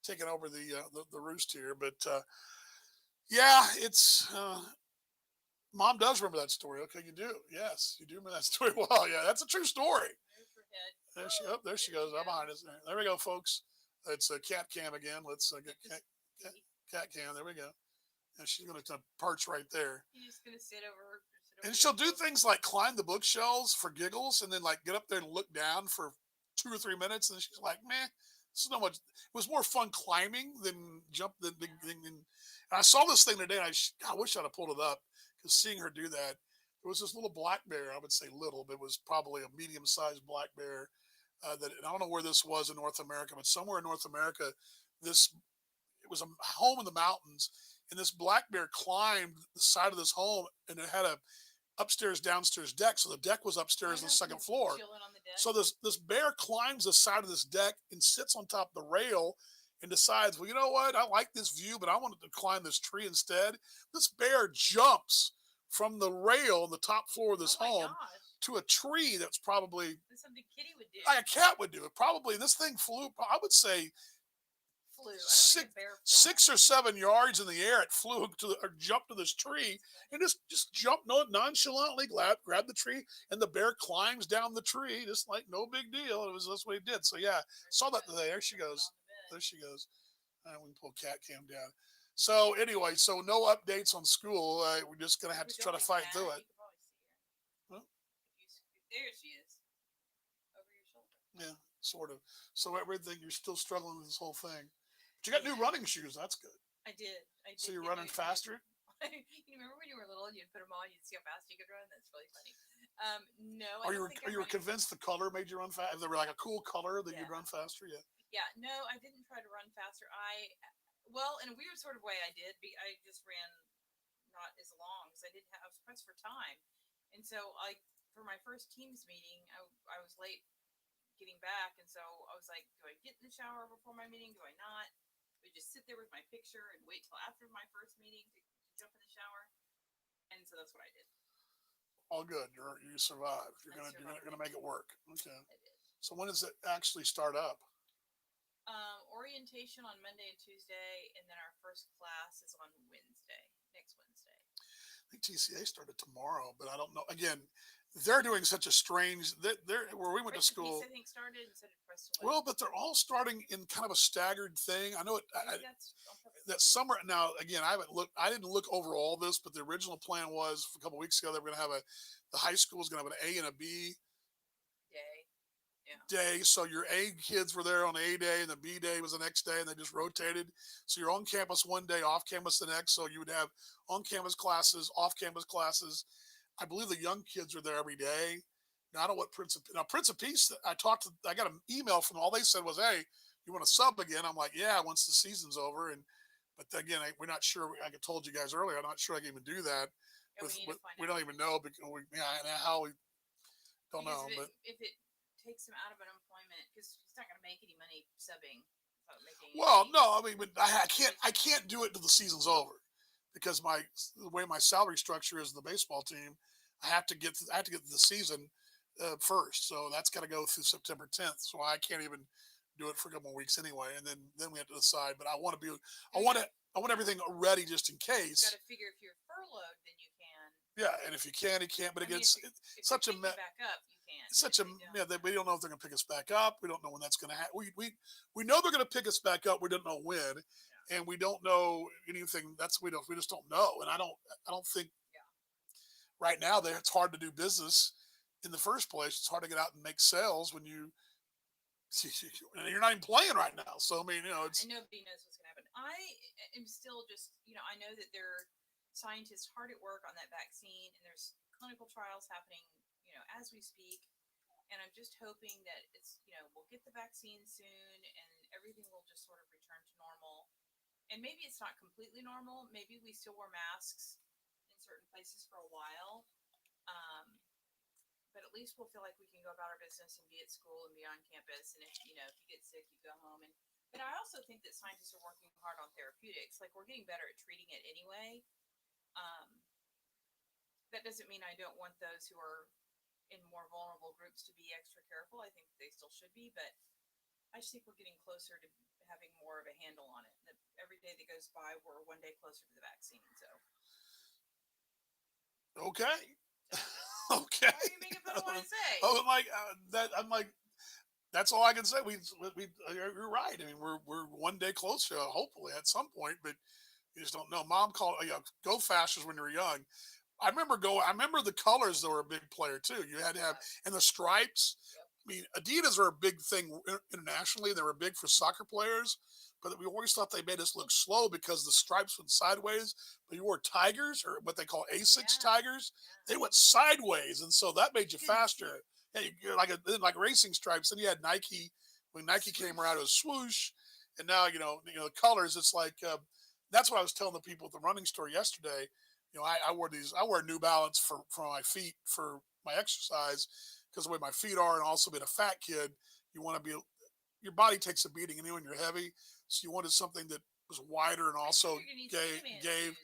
the roost here. But yeah, it's mom does remember that story. Okay, you do. Yes, you do remember that story well. Yeah, that's a true story. There's her head. There she goes. I'm behind us. There we go, folks. It's a cat cam again. Let's get cat cam. There we go. And she's going to perch right there. You're just gonna sit over. And she'll do things like climb the bookshelves for giggles, and then like get up there and look down for 2 or 3 minutes, and she's like, "Man, this is not much." It was more fun climbing than jump than. And I saw this thing today. And I wish I'd have pulled it up because seeing her do that, there was this little black bear. I would say little, but it was probably a medium-sized black bear. I don't know where this was in North America, but somewhere in North America, this it was a home in the mountains, and this black bear climbed the side of this home, and it had a upstairs downstairs deck, so the deck was upstairs on the second floor. Chilling on the deck. So this bear climbs the side of this deck and sits on top of the rail and decides, well, you know what, I like this view, but I wanted to climb this tree instead. This bear jumps from the rail on the top floor of this Oh my home gosh. to a tree that's probably That's something Kitty would do. like a cat would do it. Probably this thing flew, I would say Flew. I don't think a bear flies. 6 or 7 yards in the air. It flew or jumped to this tree and just jumped nonchalantly, grabbed the tree, and the bear climbs down the tree just like no big deal. That's what he did. So yeah, saw that today. There she goes. There she goes. We can pull cat cam down. So anyway, so no updates on school. We're just gonna have to try to fight through it. Huh? There she is. Over your shoulder. Yeah, sort of. So everything, you're still struggling with this whole thing. But you got new running shoes. That's good. I did. So you're running faster? You remember when you were little and you'd put them on, you'd see how fast you could run? That's really funny. No, I Or don't think you I'm were running. convinced the color made you run fast? If there were like a cool color, then you'd Yeah. run faster. Yeah. Yeah, no, I didn't try to run faster. Well, in a weird sort of way, I did. I just ran not as long because I was pressed for time. And so, like, for my first teams meeting, I was late getting back. And so I was like, do I get in the shower before my meeting? Do I not? Do I just sit there with my picture and wait till after my first meeting to jump in the shower? And so that's what I did. All good. You survived. You're gonna make it work. Okay. I did. So when does it actually start up? Orientation on Monday and Tuesday, and then our first class is on Wednesday, next Wednesday. I think TCA started tomorrow, but I don't know. Again, they're doing such a strange. They're where we went to school. I think started instead of Preston. Well, but they're all starting in kind of a staggered thing. I know it. That's on purpose. That summer now. Again, I haven't looked. I didn't look over all this, but the original plan was a couple of weeks ago they were going to have the high school was going to have an A and a B Day. Yeah. day. So your A kids were there on A day, and the B day was the next day, and they just rotated. So you're on campus one day, off campus the next. So you would have on campus classes, off campus classes. I believe the young kids are there every day. Now I don't know what Prince of Peace. I got an email from all they said was, "Hey, you want to sub again?" I'm like, "Yeah, once the season's over." But again, we're not sure. Like I told you guys earlier, I'm not sure I can even do that. Yeah, We don't even know because how we don't know. If But if it takes him out of unemployment, because he's not going to make any money subbing. Well, no, I mean, but I can't do it until the season's over because the way my salary structure is in the baseball team, I have to get the season first. So that's got to go through September 10th. So I can't even do it for a couple of weeks anyway, and then we have to decide. But I want everything ready just in case. You got to figure if you're furloughed, then you can. Yeah, and if you can, you can't. But again, it's such a back up, you can. It's such a we don't know if they're going to pick us back up. We don't know when that's going to happen. We know they're going to pick us back up. We don't know when, and we don't know anything. We just don't know. And I don't think right now there it's hard to do business in the first place. It's hard to get out and make sales when you're not even playing right now. So I mean, it's and nobody knows what's going to happen. I am still just I know that there are scientists hard at work on that vaccine, and there's clinical trials happening as we speak. And I'm just hoping that it's, we'll get the vaccine soon and everything will just sort of return to normal. And maybe it's not completely normal. Maybe we still wear masks in certain places for a while. But at least we'll feel like we can go about our business and be at school and be on campus. And if you get sick, you go home. But I also think that scientists are working hard on therapeutics. Like we're getting better at treating it anyway. That doesn't mean I don't want those who are in more vulnerable groups to be extra careful. I think they still should be, but I just think we're getting closer to having more of a handle on it. That every day that goes by, we're one day closer to the vaccine. So, okay, okay. Why are you making fun of what I say? I'm like that. I'm like, that's all I can say. You're right. I mean, we're one day closer, hopefully at some point, but you just don't know. Mom called go fasters when you were young. I remember the colors that were a big player too. You had to have, and the stripes. Yep. I mean, Adidas are a big thing internationally. They were big for soccer players, but we always thought they made us look slow because the stripes went sideways. But you wore Tigers or what they call Asics Tigers. They went sideways, and so that made you faster. Yeah, you're like racing stripes. Then you had Nike. When Nike came around, it was swoosh, and now the colors. It's like that's what I was telling the people at the running store yesterday. I wear New Balance for my feet for my exercise because the way my feet are, and also being a fat kid, your body takes a beating anyway when you're heavy. So you wanted something that was wider and also gave.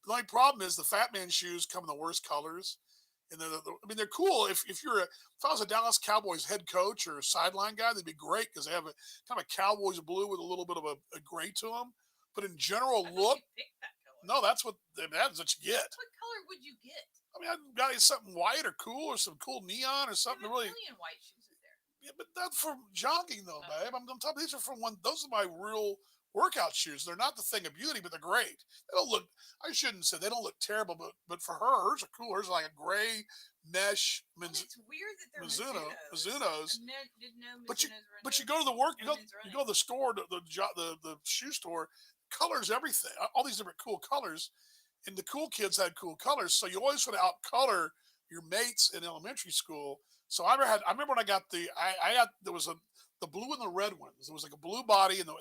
The only problem is the fat man shoes come in the worst colors. And they're cool. If I was a Dallas Cowboys head coach or a sideline guy, they'd be great because they have a kind of a Cowboys blue with a little bit of a gray to them. But in general look, no, that's what you get. What color would you get? I mean, I've got something white or cool or some cool neon or something really. A million white shoes are there. Yeah, but that's for jogging though, babe. I'm talking. These are from those are my real workout shoes. They're not the thing of beauty, but they're great. They don't look. I shouldn't say they don't look terrible, but for hers are cool. Hers are like a gray mesh. It's weird that they're Mizunos. Didn't know But you go to the you go to the store, the shoe store. Colors everything, all these different cool colors, and the cool kids had cool colors. So you always want to out color your mates in elementary school. So I remember when I got I had, there was the blue and the red ones. There was like a blue body and the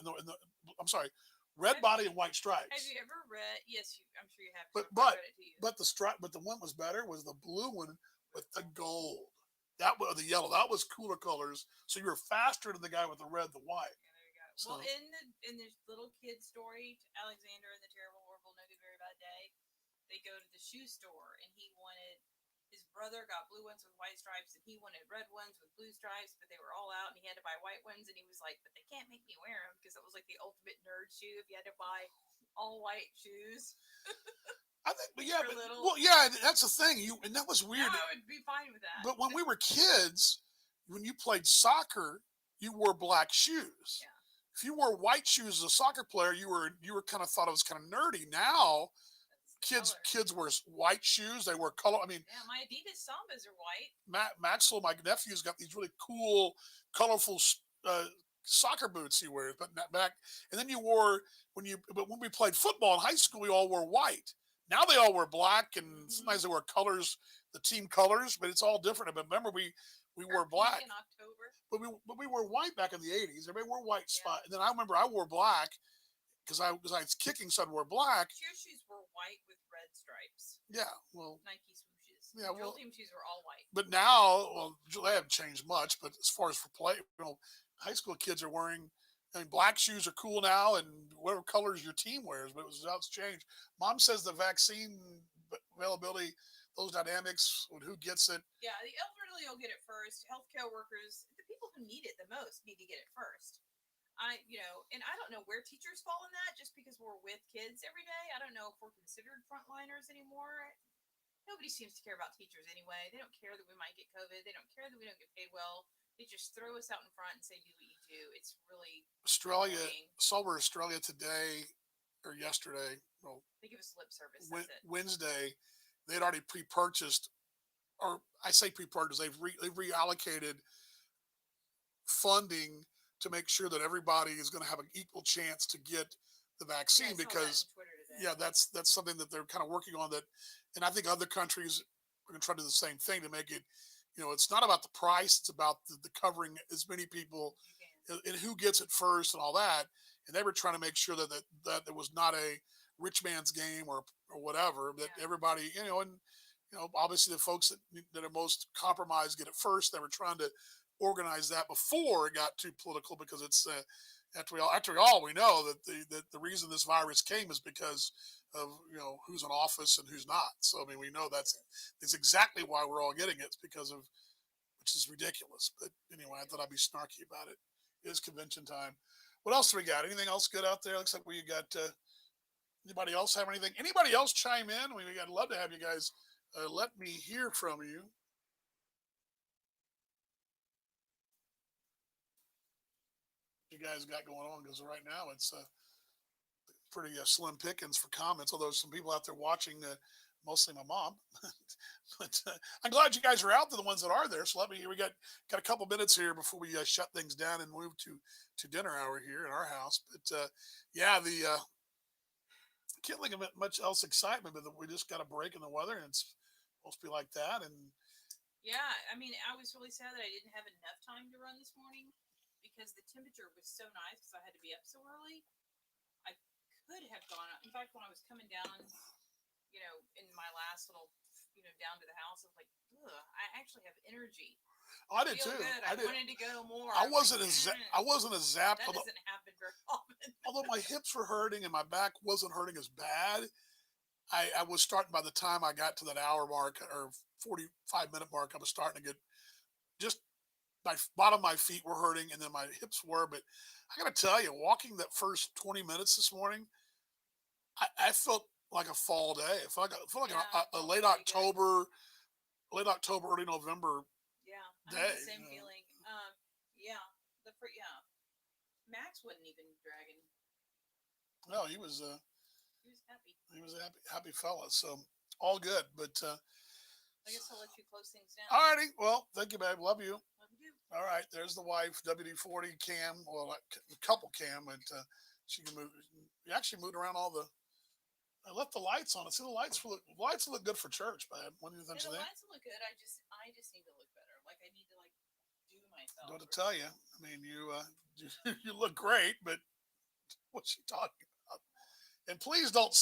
I'm sorry, red Have body you and white have stripes. you ever read? Yes, I'm sure you have. But 'Cause I but read it to you. but the stripe, but the one was better was the blue one with the gold. That was the yellow. That was cooler colors. So you were faster than the guy with the red, the white. Yeah, there you go. Well, So in this little kid story, Alexander and the Terrible, Horrible, No Good, Very Bad Day, they go to the shoe store, and he wanted his brother got blue ones with white stripes, and he wanted red ones with blue stripes, but they were all out, and he had to buy white ones, and he was like, "But they can't make me wear them because it was like the ultimate nerd shoe if you had to buy all white shoes I think, but when yeah, you were but little." well, yeah, that's the thing. And that was Now weird. I would be fine with that. But when we were kids, when you played soccer, you wore black shoes. Yeah, If you wore white shoes as a soccer player, you were kind of thought it was kind of nerdy. Now that's the color. kids wear white shoes. They wear color. I mean, Yeah, my Adidas Sambas are white. Maxwell, my nephew's got these really cool, colorful uh, soccer boots he wears. But not back, and then you wore but when we played football in high school, we all wore white. Now they all wear black, and Mm-hmm. sometimes they wear colors, the team colors, but it's all different. But remember, we Or wore pink black, in October. but we wore white back in the '80s. Everybody wore white Yeah. spot, and then I remember I wore black because I was kicking, so I'd wear black. Cheer shoes were white with red stripes. Yeah, well, Nike swooshes. yeah, Drill well, team shoes were all white. but now, well, they haven't changed much. But as far as for play, high school kids are wearing. I mean, black shoes are cool now, and whatever colors your team wears. But it's changed. Mom says the vaccine availability, those dynamics, with who gets it. Yeah, the elderly will get it first. Healthcare workers, the people who need it the most, need to get it first. And I don't know where teachers fall in that. Just because we're with kids every day, I don't know if we're considered frontliners anymore. Nobody seems to care about teachers anyway. They don't care that we might get COVID. They don't care that we don't get paid well. They just throw us out in front and say, "Do what you do." It's really Australia, annoying. saw where Australia today or yesterday, well, They give us lip service. That's it. Wednesday, they'd already pre-purchased, or I say pre-purchased, they've reallocated funding to make sure that everybody is going to have an equal chance to get the Yeah, I vaccine saw that because on Twitter today. yeah, that's something that they're kind of working on that, and I think other countries are going to try to do the same thing to make it. It's not about the price; it's about the covering as many people You can. and who gets it first and all that. And they were trying to make sure that it was not a rich man's game or whatever. That Yeah. everybody, and obviously the folks that are most compromised get it first. They were trying to organize that before it got too political because it's after all we know that the reason this virus came is because of who's in office and who's not. So I mean we know that's exactly why we're all getting it. It's because of which is ridiculous. But anyway, I thought I'd be snarky about it. It is convention time. What else do we got? Anything else good out there? Looks like we got. Anybody else have anything? Anybody else chime in? I'd love to have you guys. Let me hear from you. You guys got going on because right now it's pretty slim pickings for comments. Although some people out there watching, mostly my mom. But I'm glad you guys are out. They're the ones that are there. So we got a couple minutes here before we shut things down and move to dinner hour here in our house. But yeah, the can't think of much else excitement, but we just got a break in the weather, and it's supposed to be like that. And Yeah, I mean, I was really sad that I didn't have enough time to run this morning because the temperature was so nice because I had to be up so early. I could have gone. In fact, when I was coming down, in my last little, down to the house, I was like, ugh, I actually have energy. I did Feel too. good. I wanted to go more. I I'm like, wasn't I wasn't as zapped. that doesn't happen very often. Although my hips were hurting and my back wasn't hurting as bad, I was starting by the time I got to that hour mark or 45-minute mark. I was starting to get just my bottom of my feet were hurting and then my hips were. But I got to tell you, walking that first 20 minutes this morning, I felt like a fall day. I felt like Yeah, a felt pretty good. late October, early November Yeah, I had day. the same feeling. Yeah, yeah. Max wasn't even dragging. No, he was He was happy. a happy fella. So all good. But I guess I'll let you close things down. all righty. Well, thank you, babe. Love you. Love you. All right, there's the wife, WD-40 Cam, well, couple Cam, and she can move. You actually moved around all the I left the lights on. See, the lights look good for church, man. What do you think? Yeah, the lights look good. I just need to look better. Like I need to like do myself. Don't to tell you. I mean, you look great, but what's she talking about? And please don't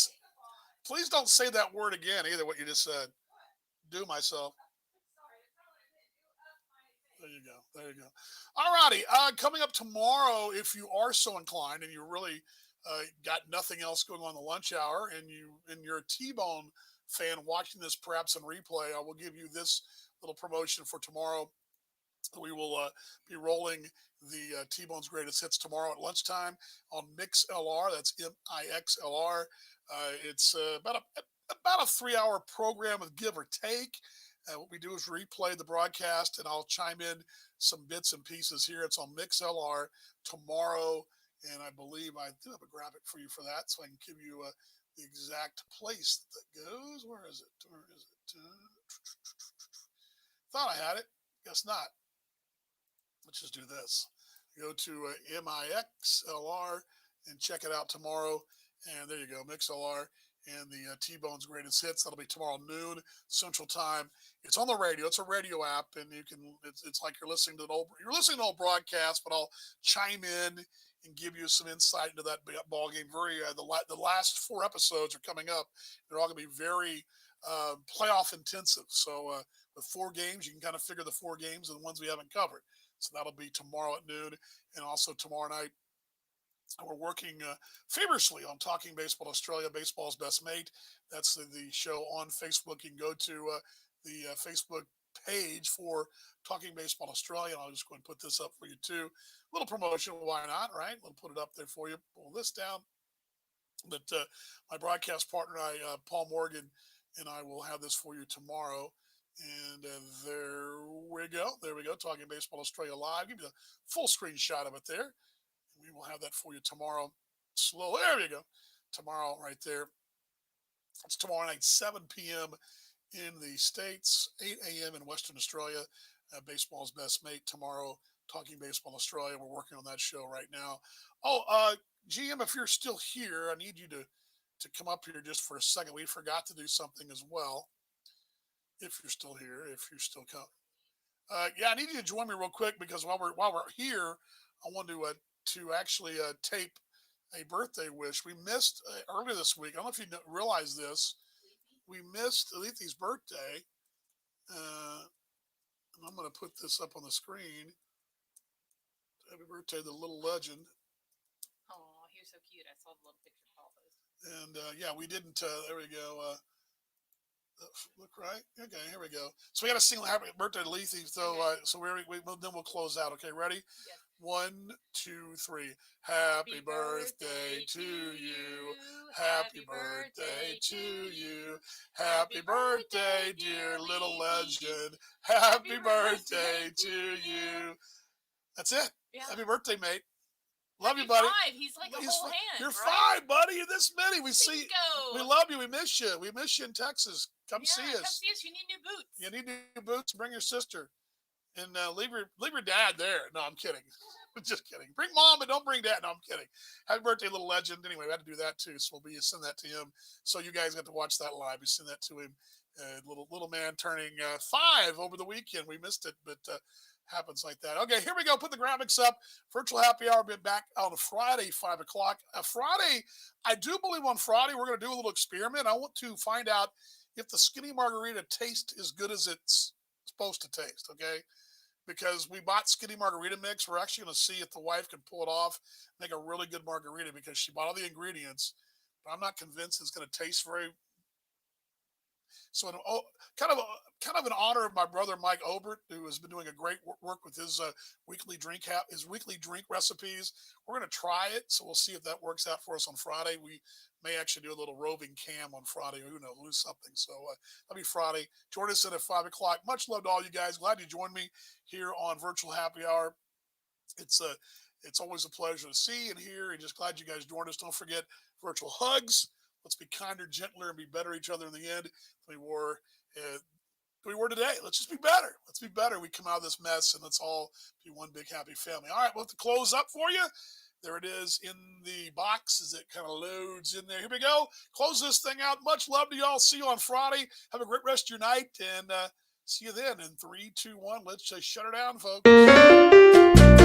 say that word again either. What you just said. Do myself. There you go. There you go. All righty. Coming up tomorrow, if you are so inclined and you really got nothing else going on in the lunch hour, and you're a T-Bone fan watching this perhaps in replay, I will give you this little promotion for tomorrow. We will be rolling the T-Bone's Greatest Hits tomorrow at lunchtime on MixLR. That's MIXLR. It's about a 3-hour program with give or take. What we do is replay the broadcast, and I'll chime in some bits and pieces here. It's on MixLR tomorrow, and I believe I do have a graphic for you for that, so I can give you the exact place that goes. Where is it? Where is it? Thought I had it. Guess not. Let's just do this. Go to MIXLR and check it out tomorrow. And there you go, MixLR and the T-Bone's Greatest Hits. That'll be tomorrow noon Central Time. It's on the radio. It's a radio app, and you can. It's like you're listening to an old broadcast, but I'll chime in and give you some insight into that ball game. The last 4 episodes are coming up. They're all going to be very playoff intensive. So with 4 games, you can kind of figure the 4 games and the ones we haven't covered. So that'll be tomorrow at noon, and also tomorrow night. We're working feverishly on Talking Baseball Australia, Baseball's Best Mate. That's the show on Facebook. You can go to the Facebook page for Talking Baseball Australia, and I'll just go and put this up for you too. A little promotion, why not, right? We'll put it up there for you. Pull this down. But my broadcast partner, Paul Morgan, and I will have this for you tomorrow. And there we go. There we go. Talking Baseball Australia live. Give you a full screenshot of it there. We will have that for you tomorrow. Slow. There you go. Tomorrow, right there. It's tomorrow night, 7 p.m. in the States, 8 a.m. in Western Australia. Baseball's Best Mate tomorrow. Talking Baseball Australia. We're working on that show right now. Oh, GM, if you're still here, I need you to come up here just for a second. We forgot to do something as well. If you're still here, if you're still coming. Yeah, I need you to join me real quick because while we're here, I want to actually tape a birthday wish. We missed earlier this week. I don't know if you realize this. We missed Alethi's birthday. And I'm going to put this up on the screen. Happy birthday, the little legend. Oh, he was so cute. I saw the little picture Paul posted. And yeah, we didn't. There we go. Look right. Okay, here we go. So we got to sing happy birthday to Lethe. So so then we'll close out. Okay, ready? Yes. 1, 2, 3. Happy birthday to you. Happy birthday to you. Happy birthday, dear little legend. Happy birthday to you. That's it. Yeah. Happy birthday, mate. Love Happy you, buddy. 5. He's like a whole hand. You're right? 5, buddy. You're this many. We see. Bingo. We love you. We miss you. We miss you in Texas. Come see us. Come see us. You need new boots. You need new boots. Bring your sister, and leave your dad there. No, I'm kidding. Just kidding. Bring mom, but don't bring dad. No, I'm kidding. Happy birthday, little legend. Anyway, we had to do that too. So we'll send that to him. So you guys got to watch that live. We send that to him. Little man turning 5 over the weekend. We missed it, but happens like that. Okay, here we go. Put the graphics up. Virtual happy hour. Be back on Friday, 5 o'clock. Friday, I do believe on Friday we're going to do a little experiment. I want to find out if the skinny margarita tastes as good as it's supposed to taste. Okay, because we bought skinny margarita mix. We're actually going to see if the wife can pull it off, make a really good margarita because she bought all the ingredients. But I'm not convinced it's going to taste very. So, kind of an honor of my brother Mike Obert, who has been doing a great work with his weekly drink recipes. We're going to try it, so we'll see if that works out for us on Friday. We may actually do a little roving cam on Friday. Who knows? Lose something. So that'll be Friday. Join us in at 5 o'clock. Much love to all you guys. Glad you joined me here on Virtual Happy Hour. It's always a pleasure to see and hear, and just glad you guys joined us. Don't forget virtual hugs. Let's be kinder, gentler, and be better each other in the end than we were today. Let's just be better. Let's be better. We come out of this mess, and let's all be one big happy family. All right, we'll have to close up for you. There it is in the box as it kind of loads in there. Here we go. Close this thing out. Much love to y'all. See you on Friday. Have a great rest of your night, and see you then in 3, 2, 1. Let's just shut her down, folks.